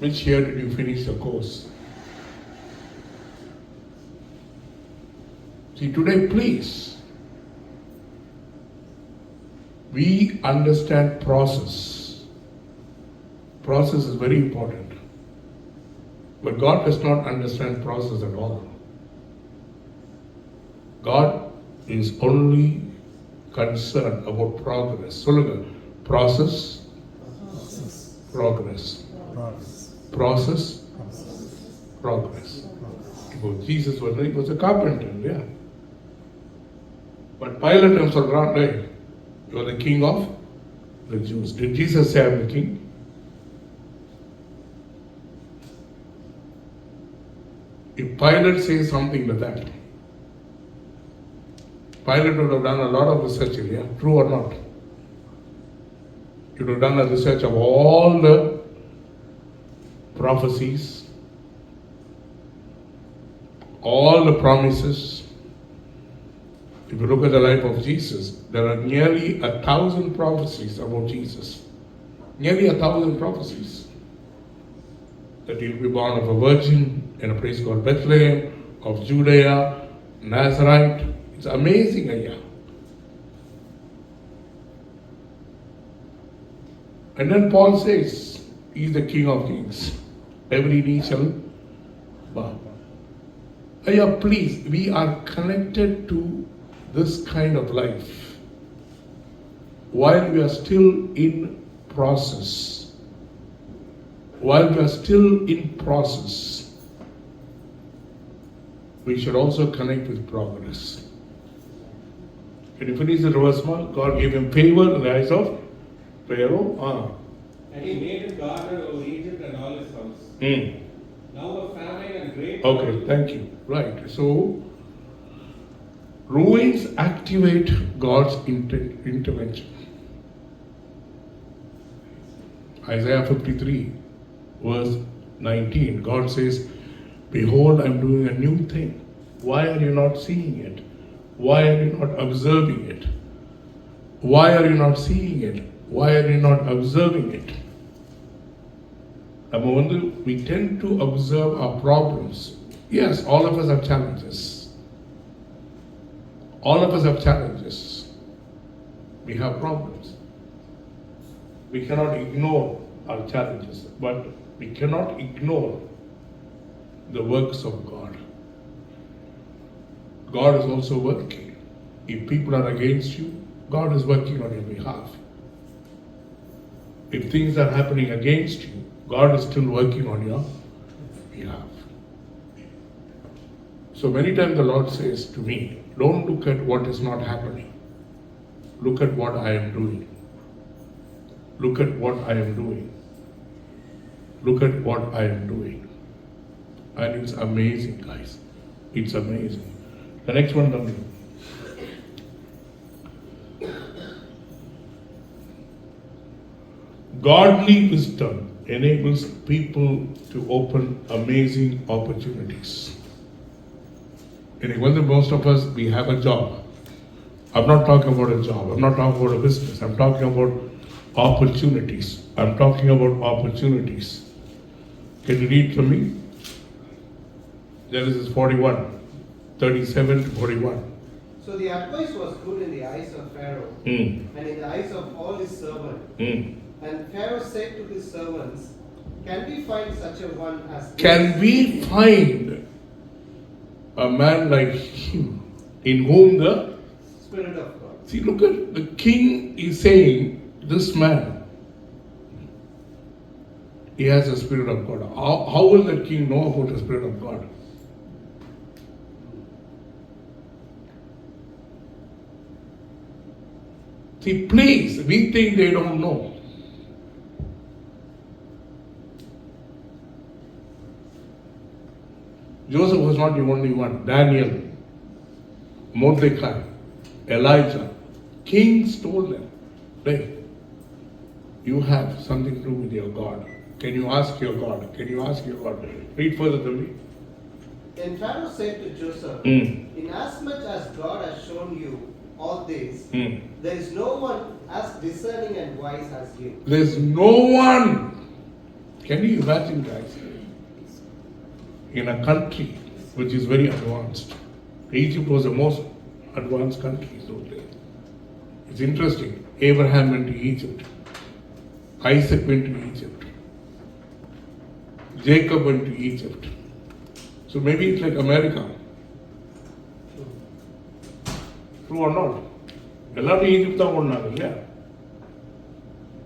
Which year did you finish the course? See, today, please, we understand process. Process is very important. But God does not understand process at all. God is only concerned about progress. சொல்லுங்க, process, progress. Process, progress. இப்போ Jesus வந்து he was a carpenter, yeah. But Pilate and சொல்றான், hey, you are the king of the Jews. Did Jesus say I'm the king? If Pilate says something like that, Pilate would have done a lot of research here, true or not? He would have done a research of all the prophecies, all the promises. If you look at the life of Jesus, there are nearly 1,000 prophecies about Jesus. Nearly 1,000 prophecies. That he will be born of a virgin in a place called Bethlehem, of Judea, Nazareth. It's amazing, ayya. And then Paul says, he is the King of Kings. Every knee shall bow. Ayya, please, we are connected to this kind of life while we are still in process. While we are still in process, we should also connect with progress. Can you finish the verse, Mark? God gave him favor in the eyes of Pharaoh. and he made him governor over Egypt and all his house. Now a famine and great Okay, thank you. Right. So, ruins activate God's intervention. Isaiah 53, verse 19, God says, behold, I'm doing a new thing. Why are you not seeing it? Why are you not observing it? Why are you not seeing it? Why are you not observing it? We tend to observe our problems. Yes, all of us have challenges. All of us have challenges. We have problems. We cannot ignore our challenges, but we cannot ignore the works of God. God is also working. If people are against you, God is working on your behalf. If things are happening against you, God is still working on your behalf. So many times the Lord says to me, don't look at what is not happening. Look at what I am doing. Look at what I am doing. Look at what I am doing. And it's amazing, guys. It's amazing. The next one, W. Godly wisdom enables people to open amazing opportunities. And most of us, we have a job. I'm not talking about a job. I'm not talking about a business. I'm talking about opportunities. I'm talking about opportunities. Can you read for me? Genesis 41, 37 to 41. So the advice was good in the eyes of Pharaoh and in the eyes of all his servants. And Pharaoh said to his servants, can we find such a one as this? Can we find a man like him in whom the Spirit of God. See, look at the king is saying, this man, he has a Spirit of God. How will the king know about the Spirit of God? See, please, we think they don't know. Joseph was not the only one. Daniel, Mordecai, Elijah. Kings told them, hey, you have something to do with your God. Can you ask your God? Can you ask your God? Read further to me. Then Pharaoh said to Joseph, inasmuch as God has shown you all this, there is no one as discerning and wise as you. There's no one. Can you imagine, guys? In a country which is very advanced. Egypt was the most advanced country those days. It's interesting. Abraham went to Egypt. Isaac went to Egypt. Jacob went to Egypt. So maybe it's like America. True or not? எல்லாரும் Egypt தான் ஓடினாங்க இல்லையா?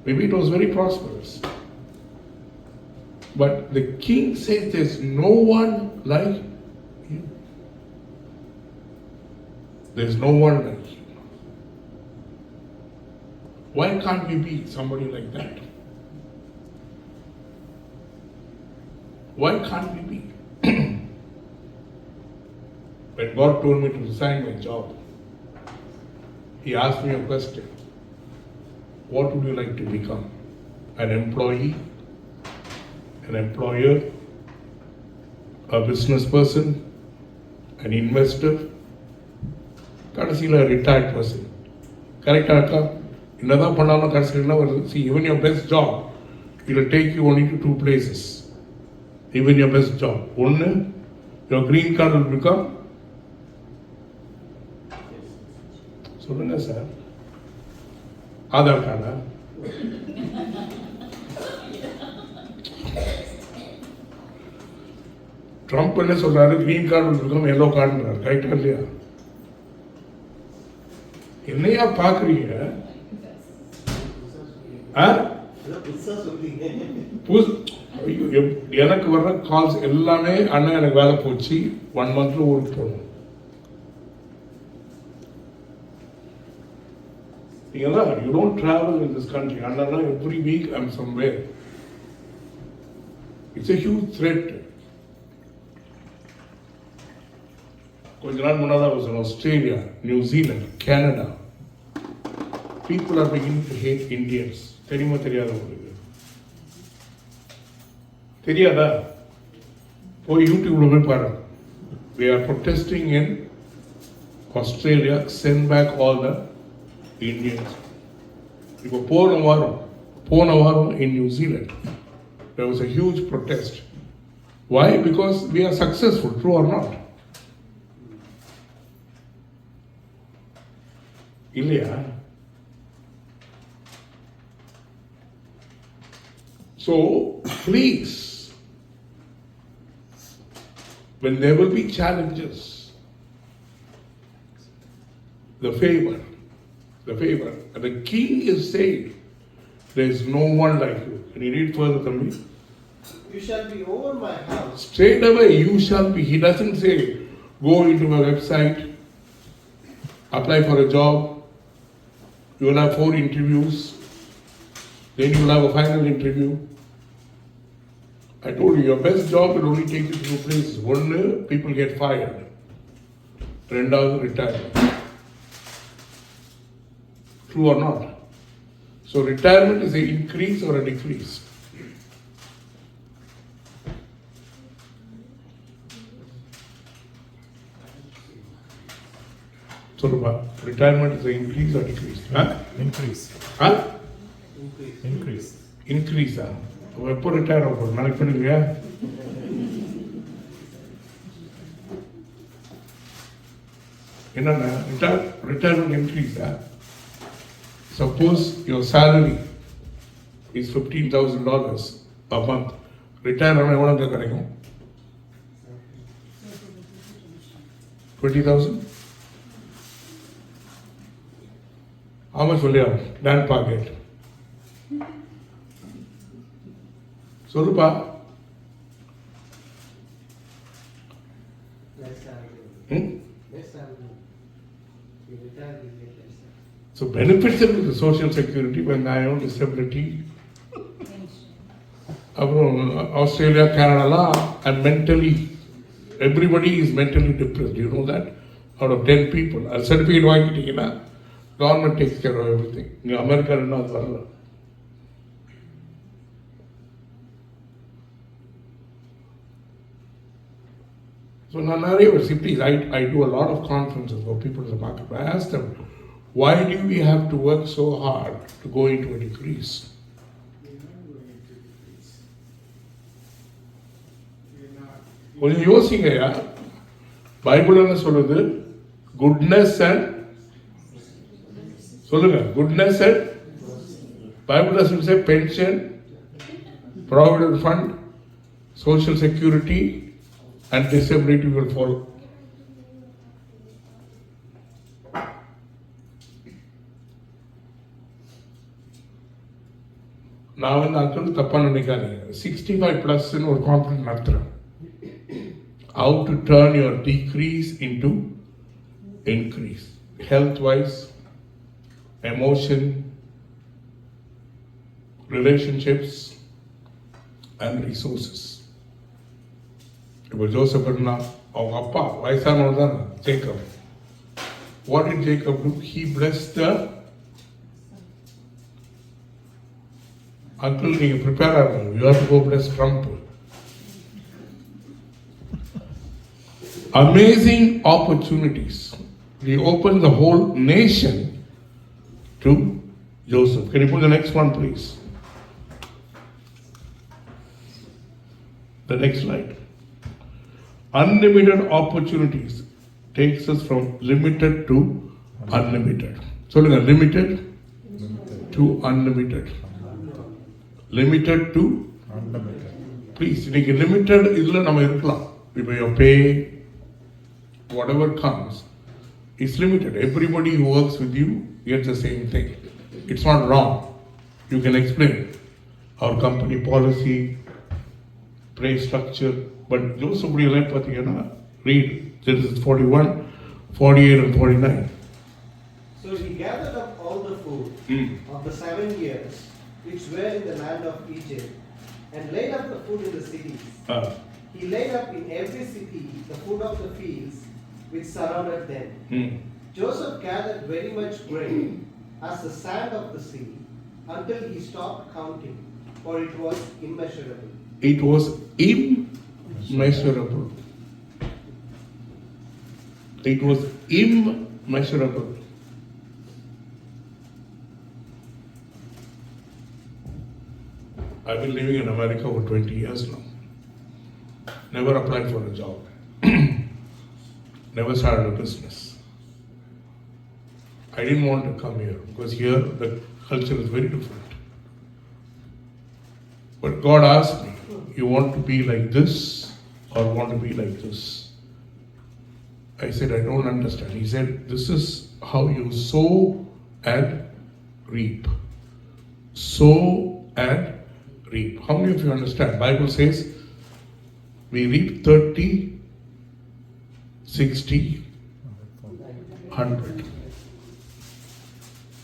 Maybe it was very prosperous. But the king says there's no one like you. There's no one like you. Why can't we be somebody like that? Why can't we be? When God told me to resign my job, He asked me a question. What would you like to become? An employee? An employer? A business person? An investor? கடைசியில் retired person. கரெக்டாக இருக்கா? என்னதான் பண்ணாலும் கடைசியில் என்ன வருது? See, even your best job, it will take you only to 2 places. Even your best job. ஒன்று, your green card will become. சொல்லுங்க சார். ஆதார் கார்டா? ட்ரம்ப் என்ன சொல்றாரு? Green card will become yellow கார்டுன்றாரு. கரெக்டா இல்லையா? என்னையா பாக்குறீங்க? எனக்கு வர்ற கால்ஸ் எல்லாமே அண்ணன் எனக்கு வேலை போச்சு 1 monthல ஊருக்கு போகணும். You don't travel in this country. Anna, every week I'm somewhere. It's a huge threat. கொஞ்ச நாள் முன்னாடி was in Australia, New Zealand, Canada. People are beginning to hate Indians. தெரியுமா தெரியாதா உங்களுக்கு? தெரியாதா? போய் யூடியூப்ல போய் பாருங்க. We are protesting in Australia. Send back all the Indians. இப்போ போன வாரம் in New Zealand there was a huge protest. Why? Because we are successful, true or not? இல்லையா? So please, when there will be challenges, the favor, the favor. And the king is saying, there is no one like you. Can you read further than me? You shall be over my house. Straight away, you shall be. He doesn't say, go into a website, apply for a job, you will have 4 interviews, then you will have a final interview. I told you, your best job will only take you to 2 places. One, people get fired. Rendavu, retirement. True or not? So retirement is an increase or a decrease? So retirement is an increase or decrease? Huh? Increase. Huh? Increase. Increase. எப்போ retire ஆகும் நாளைக்கு பண்ணுவியா? என்னன்னா retirement increase. Suppose your salary is $15,000 a month. Retire ஆனா எவ்வளவு கிடைக்கும்? 20,000? How much will you have? Dan pocket. சொல்லுப்பா. Less salary. Hmm? Less salary. You retire, you get less salary. So benefits of the social security when I own disability. அப்புறம் Australia கனடாலாம் and mentally everybody is mentally depressed. You know that? Out of 10 people. அது certificate வாங்கிட்டீங்கன்னா government takes care of everything. இங்க அமெரிக்கால அது வரல. So now please, I do a lot of conferences for people in the market. I ask them, why do we have to work so hard to go into a decrease? கொஞ்சம் யோசிங்கயா. Bible என்ன சொல்லுது? Goodness and சொல்லுங்க, goodness and Bible doesn't say pension, provident fund, social security and disability will follow. நான் வந்து uncle தப்பா நினைக்காதீங்க. 65 plus ஒரு conference நடத்துறேன். How to turn your decrease into increase, health wise, emotion, relationships and resources. இப்போ Joseph என்ன, அவங்க அப்பா வயசானவர் தான் Jacob. What did Jacob do? He blessed the uncle. நீங்க ப்ரிப்பேர் ஆகணும். You have to go bless Trump. Amazing opportunities. He opened the whole nation to Joseph. Can you put the next one, please? The next slide. Unlimited opportunities takes us from limited to unlimited. சொல்லுங்க, limited to unlimited. Limited to Unlimited. please. இன்னைக்கு limited இதுல நம்ம இருக்கலாம். இப்போ your pay, whatever comes, is limited. Everybody who works with you gets the same thing. It's not wrong. You can explain our company policy, pay structure. But Joseph எல்லாம் பார்த்தீங்கன்னா, read Genesis 41, 48 and 49. So he gathered up all the food of the 7 years which were in the land of Egypt and laid up the food in the cities. He laid up in every city the food of the fields which surrounded them. Joseph gathered very much grain as the sand of the sea until he stopped counting, for it was immeasurable. It was immeasurable. It was immeasurable. I've been living in America for 20 years now. Never applied for a job. Never started a business. I didn't want to come here because here the culture is very different. But God asked me, you want to be like this or want to be like this? I said, I don't understand. He said, this is how you sow and reap. Sow and reap. How many of you understand? Bible says we reap 30, 60, 100.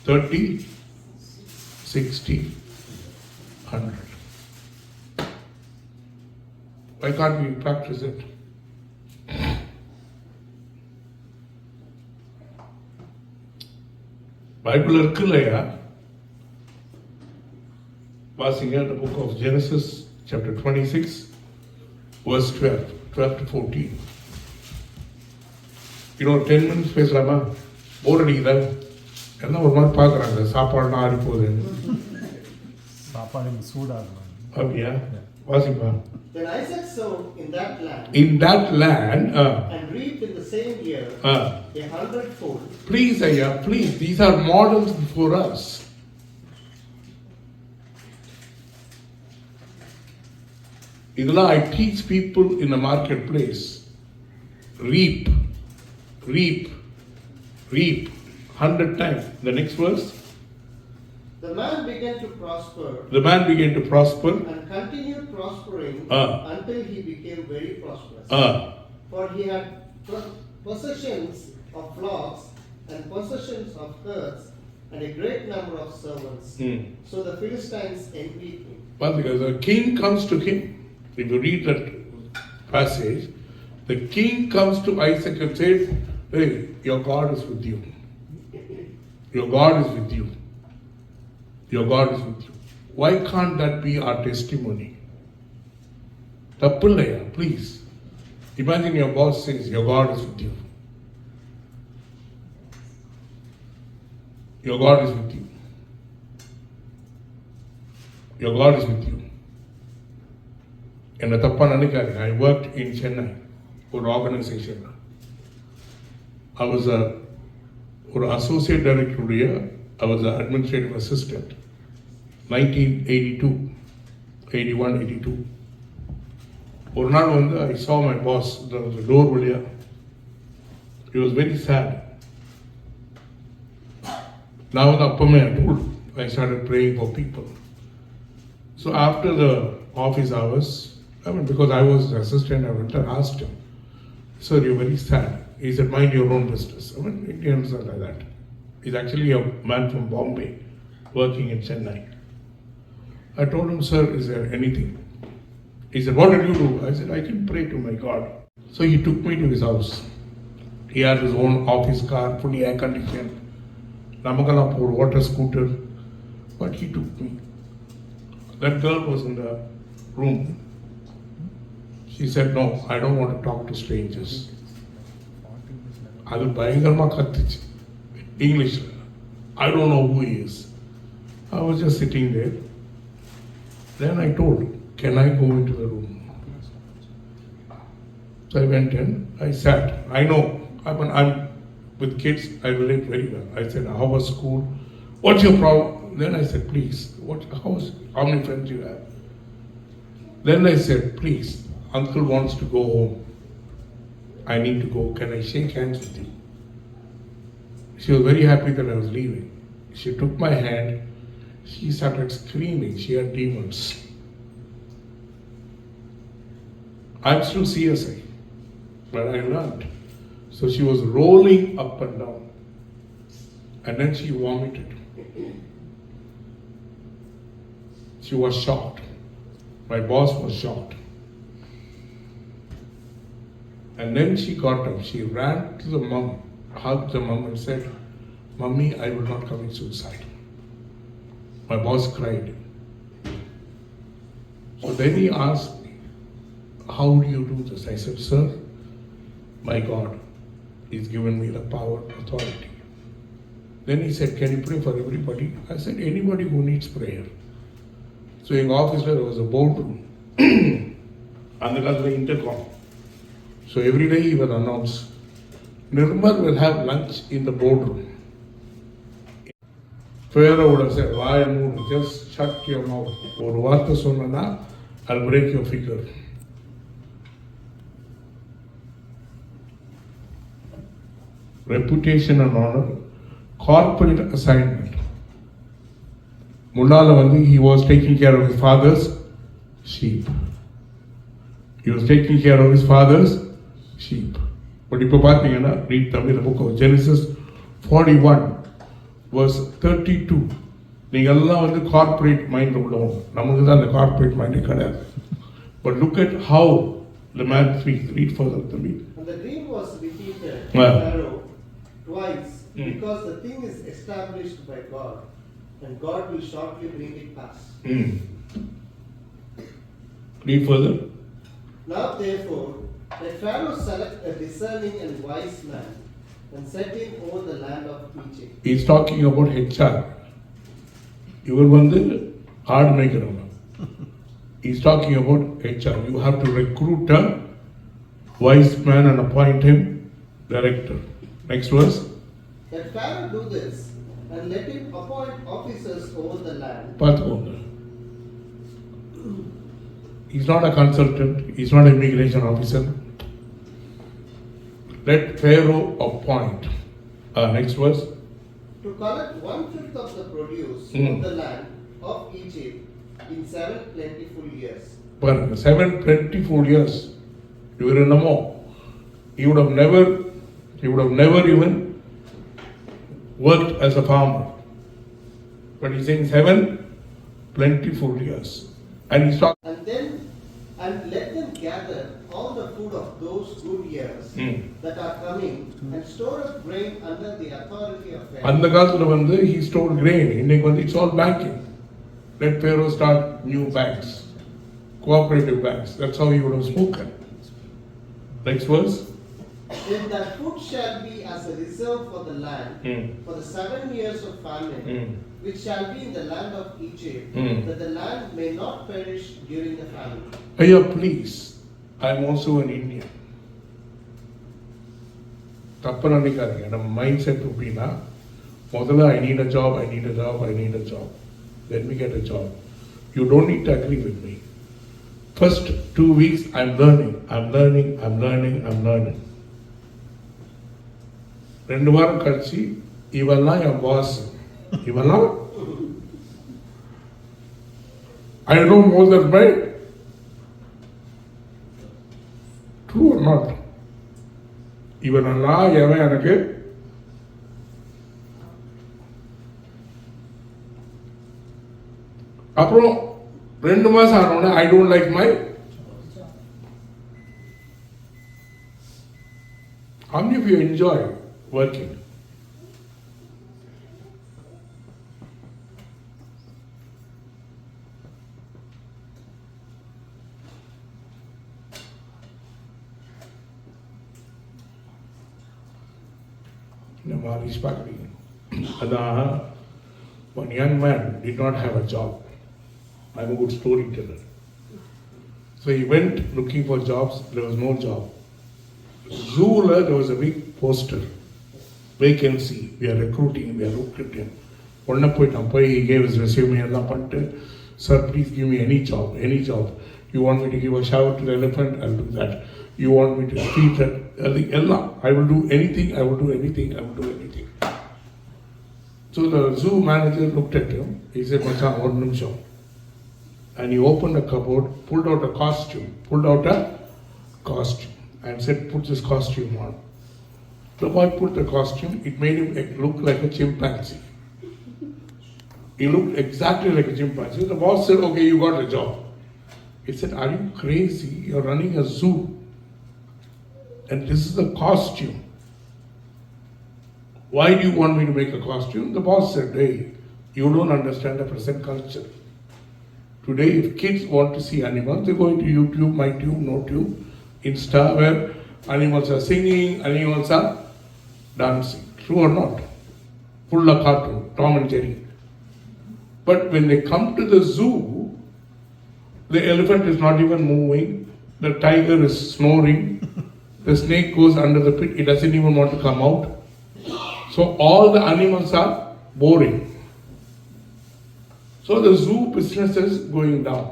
30, 60, 100. Why can't we practice it? Bible இருக்கு இல்லையா? வாசிங்க the book of Genesis chapter 26 verse 12 to 14. இன்னொரு 10 minutes பேசலாமா? போர் அடிக்குதா? எல்லாம் ஒரு மாதிரி பார்க்குறாங்க, சாப்பாடுலாம் ஆறி போகுதுன்னு. சாப்பாடு இங்க சூடாகும். அப்படியா? வாசிப்பா. Then Isaac sowed in that land. In that land, And reaped in the same year 100-fold. Please, Ayya, please, these are models before us. Idula, I teach people in the marketplace. Reap, reap, reap. 100 times. The next verse. The man began to prosper. The man began to prosper. And continued prospering until he became very prosperous. For he had possessions of flocks and possessions of herds and a great number of servants. So the Philistines envied him. But because the king comes to him, if you read that passage, the king comes to Isaac and says, "Hey, your God is with you. Your God is with you. Your God is with you." Why can't that be our testimony? Tappillaya, please. Imagine your boss says, "Your God is with you. Your God is with you. Your God is with you." என்ன தப்பா நினைக்காதீங்க. I worked in Chennai, ஒரு organization. I was ஒரு associate director உடைய, I was an administrative assistant. 1982, 81, 82. ஒரு நாள் வந்து I saw my boss, there was a door வழியா. He was very sad. நான் வந்து அப்பமே I started praying for people. So after the office hours, I mean, because I was an assistant, I went and asked him, "Sir, you're very sad." He said, "Mind your own business." I mean, Indians are like that. He's actually a man from Bombay, working in Chennai. I told him, "Sir, is there anything?" He said, "What did you do?" I said, "I can pray to my God." So he took me to his house. He had his own office car, fully air conditioned. Namakala for water scooter. But he took me. That girl was in the room. She said, "No, I don't want to talk to strangers." அது பயங்கரமா கத்துச்சு இங்கிலீஷ்ல. I don't know who he is. I was just sitting there. Then I told, "Can I go into the room?" So I went in, I sat. I know, I'm with kids, I relate very well. I said, "How was school? What's your problem?" Then I said, "Please, how many friends do you have?" Then I said, "Please, uncle wants to go home. I need to go. Can I shake hands with you?" She was very happy that I was leaving. She took my hand. She started screaming. She had demons. I'm still CSI, but I learned. So she was rolling up and down. And then she vomited. She was shocked. My boss was shocked. And then she got up. She ran to the mom, hugged the mom and said, "Mummy, I will not commit suicide." My boss cried. So then he asked me, "How do you do this?" I said, "Sir, my God has given me the power, authority." Then he said, "Can you pray for everybody?" I said, "Anybody who needs prayer." So in office there was a boardroom. And there was an intercom. So every day he will announce, "Nirmal will have lunch in the boardroom." Pharaoh would have said, "Why move? Just shut your mouth." ஒரு வார்த்தை சொன்னா, "I'll break your figure." Reputation and honor corporate assignment. முன்னால வந்து he was taking care of his father's sheep. He was taking care of his father's sheep. But இப்போ பார்த்தீங்கன்னா read the book of Genesis 41 verse 32. நீங்க எல்லாம் வந்து corporate mind உள்ளவங்க, நமக்கு தான் அந்த கார்ப்பரேட் மைண்டே கிடையாது. But look at how the man speaks. Read further to me. And the dream was repeated to Pharaoh twice, because the thing is established by God, and God will shortly bring it pass. Read further. Now therefore, let Pharaoh select a discerning and wise man, and set him over the land of Egypt. He is talking about HR. இவர் வந்து ஆடு மேய்க்கிறவங்க. He is talking about HR. You have to recruit a wise man and appoint him director. Next verse. Let Pharaoh do this, and let him appoint officers over the land. பார்த்துக்கோங்க. He's not a consultant. He's not an immigration officer. Let Pharaoh appoint. Next verse. To collect 1/5 of the produce of the land of Egypt in 7 plentiful years. பாருங்க, 7 plentiful years. இவர் என்னமோ he would have never even worked as a farmer. But he's saying 7 plentiful years. And he's talking. And let them gather all the food of those good years that are coming, and store up grain under the authority of Pharaoh. அந்த காலத்துல வந்து he stored grain. இன்னைக்கு வந்து it's all banking. Let Pharaoh start new banks, cooperative banks. That's how he would have spoken. Next verse. Then that food shall be as a reserve for the land for the 7 years of famine, which shall be in the land of Egypt, that the land may not perish during the famine. Ayya, please, I'm also an Indian. தப்பு நினைக்காதீங்க. நம்ம mind set எப்படின்னா, முதல்ல I need a job. Then we get a job. You don't need to agree with me. First 2 weeks, I'm learning. 2 வாரம் கழிச்சு இவெல்லாம் என் pass, இவெல்லாம் I know more than my. True or not? இவனெல்லாம் எவன் எனக்கு அப்புறம் 2 மாசம் ஆனோடனே I don't like my. How many of you enjoy working? One young man did not have a job. I'm a good storyteller. So he went looking for jobs. There was no job. Zoo, there was a big poster. Vacancy. We are recruiting. We are recruiting. He gave his resume and sir, please give me any job. You want me to give a shower to the elephant? I'll do that. You want me to feed that? I will do anything. So the zoo manager looked at him. He said, "Machan, one nimsham." And he opened a cupboard, pulled out a costume, and said, "Put this costume on." The boy put the costume. It made him look like a chimpanzee. He looked exactly like a chimpanzee. The boss said, "Okay, you got a job." He said, "Are you crazy? You're running a zoo. And this is the costume. Why do you want me to make a costume?" The boss said, "Hey, you don't understand the present culture. Today, if kids want to see animals, they go into YouTube, MyTube, NoTube, Insta, where animals are singing, animals are dancing. True or not? Full of cartoon, Tom and Jerry. But when they come to the zoo, the elephant is not even moving, the tiger is snoring, the snake goes under the pit, it doesn't even want to come out. So all the animals are boring. So the zoo business is going down.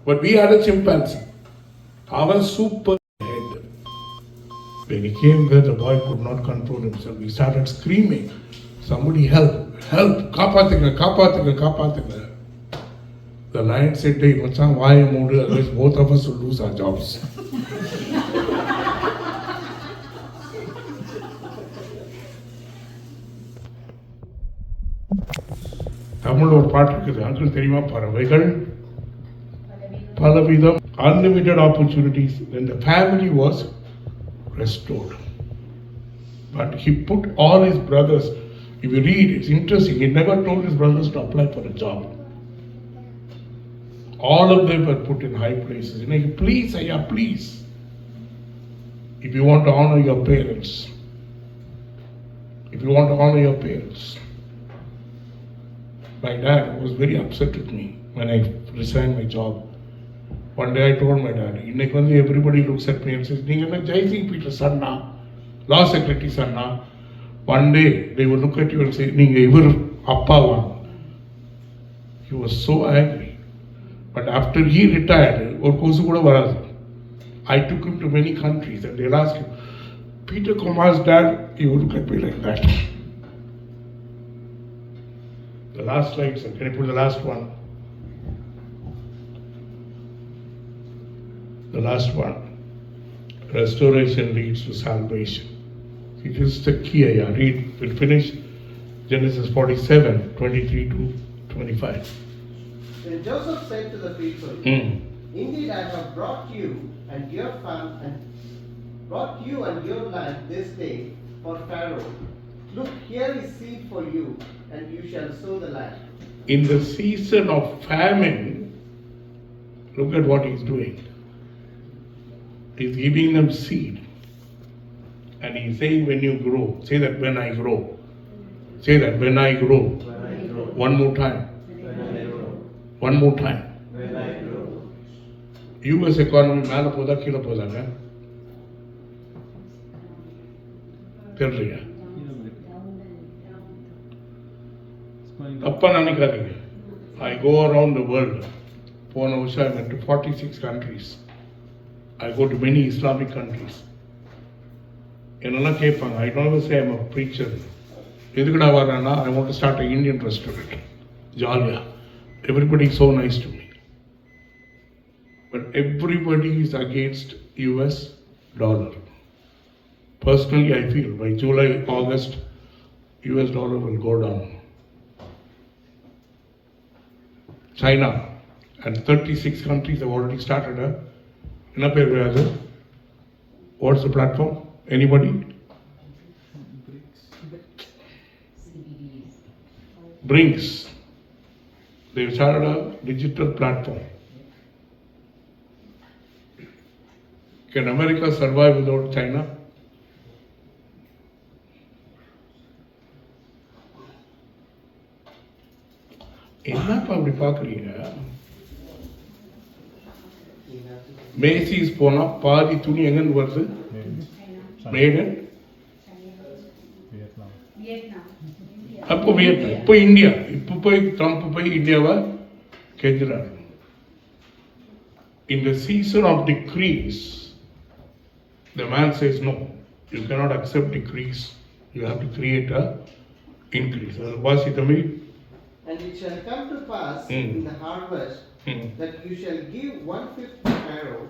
But we had a chimpanzee. Our super head. When he came there, the boy could not control himself. He started screaming. Somebody help, காப்பாத்துங்க. The lion said, hey, மச்சான் வாயை மூடு, otherwise both of us will lose our jobs. தமிழ்ல ஒரு பாட்டு இருக்குது, uncle தெரியுமா? பறவைகள் பலவிதம், unlimited opportunities. When the family was restored, but he put all his brothers, if you read, it's interesting, he never told his brothers to apply for a job. All of them were put in high places. You know, please, Ayya, please. If you want to honor your parents, my dad was very upset with me when I resigned my job. One day I told my dad, இன்னைக்கு வந்து everybody looks at me and says, நீங்க என்ன Jaisingh Peter Channa, law secretary Channa? One day they will look at you and say, நீங்க இவர் அப்பாவா? He was so angry. But after he retired, ஒரு கொசு கூட வராது. I took him to many countries and they'll ask him, Peter Kumar's dad, he would look at me like that. The last slide, sir. Can you put the last one? The last one. Restoration leads to salvation. It is the key. I read. We'll finish Genesis 47, 23 to 25. Then Joseph said to the people, Indeed, I have brought you and your land this day for Pharaoh. Look, here is seed for you, and you shall sow the land. In the season of famine, look at what he's doing. He's giving them seed. And he's saying, when you grow, say that when I grow. Say that when I grow. When I grow. One more time. When I grow. One more time. When I grow. US economy மேல போதா கீழே போதாங்க? தெரியலையா? தப்பா நினைக்காதீங்க. I go around the world. போன வருஷம் I went to 46 countries. I go to many Islamic countries. என்னெல்லாம் கேட்பாங்க, I don't say I'm a preacher. எதுக்குடா வர்றேன்னா, I want to start an Indian restaurant. ஜாலியா. Everybody is so nice to me. But everybody is against US dollar. Personally, I feel by July, August, US dollar will go down. China and 36 countries have already started. என்ன பேர் அது? What's the platform? Anybody? BRICS. They've started a digital platform. Can America survive without China? என்னப்பா அப்படி பார்க்குறீங்க? Macy's போனா பாதி துணி எங்கன்னு வருது? Made in Vietnam. அப்போ வியட்நாம், இப்போ இந்தியா. இப்போ போய் ட்ரம்ப் போய் இந்தியாவை கெஞ்சுறாரு. In the season of decrease, the man says no, you cannot accept decrease, you have to create a increase. வாசி தம்பி. And it shall come to pass in the harvest that you shall give 1/5 to Pharaoh,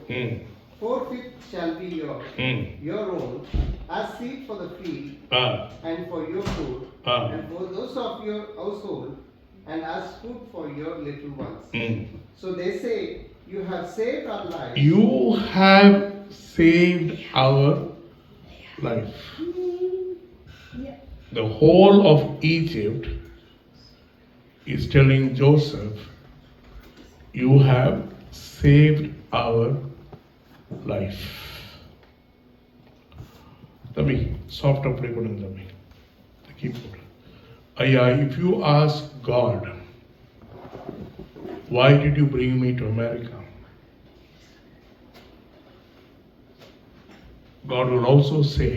4/5 shall be your own, as seed for the field, and for your food, and for those of your household, and as food for your little ones. So they say, you have saved our lives. You have saved our life. The whole of Egypt is telling Joseph, you have saved our life. Tami, soft apply பண்ணுங்க தம்பி. Keep it. Ayya, if you ask God, why did you bring me to America? God will also say,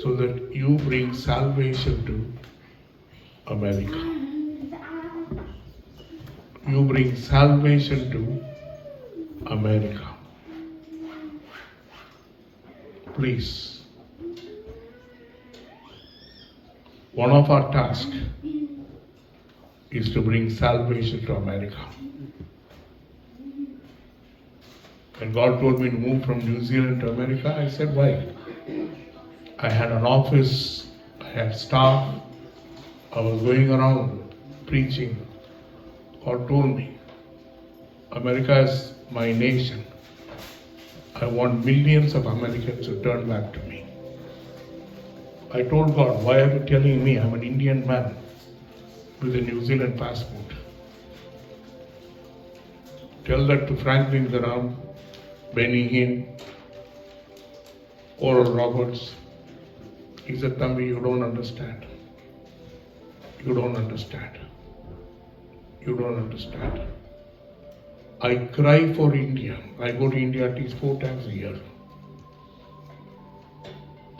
so that you bring salvation to America. You bring salvation to America. Please. One of our tasks is to bring salvation to America. When God told me to move from New Zealand to America, I said, why? I had an office, I had staff, I was going around preaching. God told me, America is my nation. I want millions of Americans to turn back to me. I told God, why are you telling me I'm an Indian man with a New Zealand passport? Tell that to Franklin Graham, Benny Hinn, Oral Roberts. He said, Thambi, you don't understand. You don't understand. You don't understand. I cry for India. I go to India at least 4 times a year.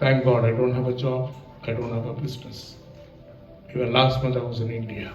Thank God I don't have a job. I don't have a business. Even last month I was in India.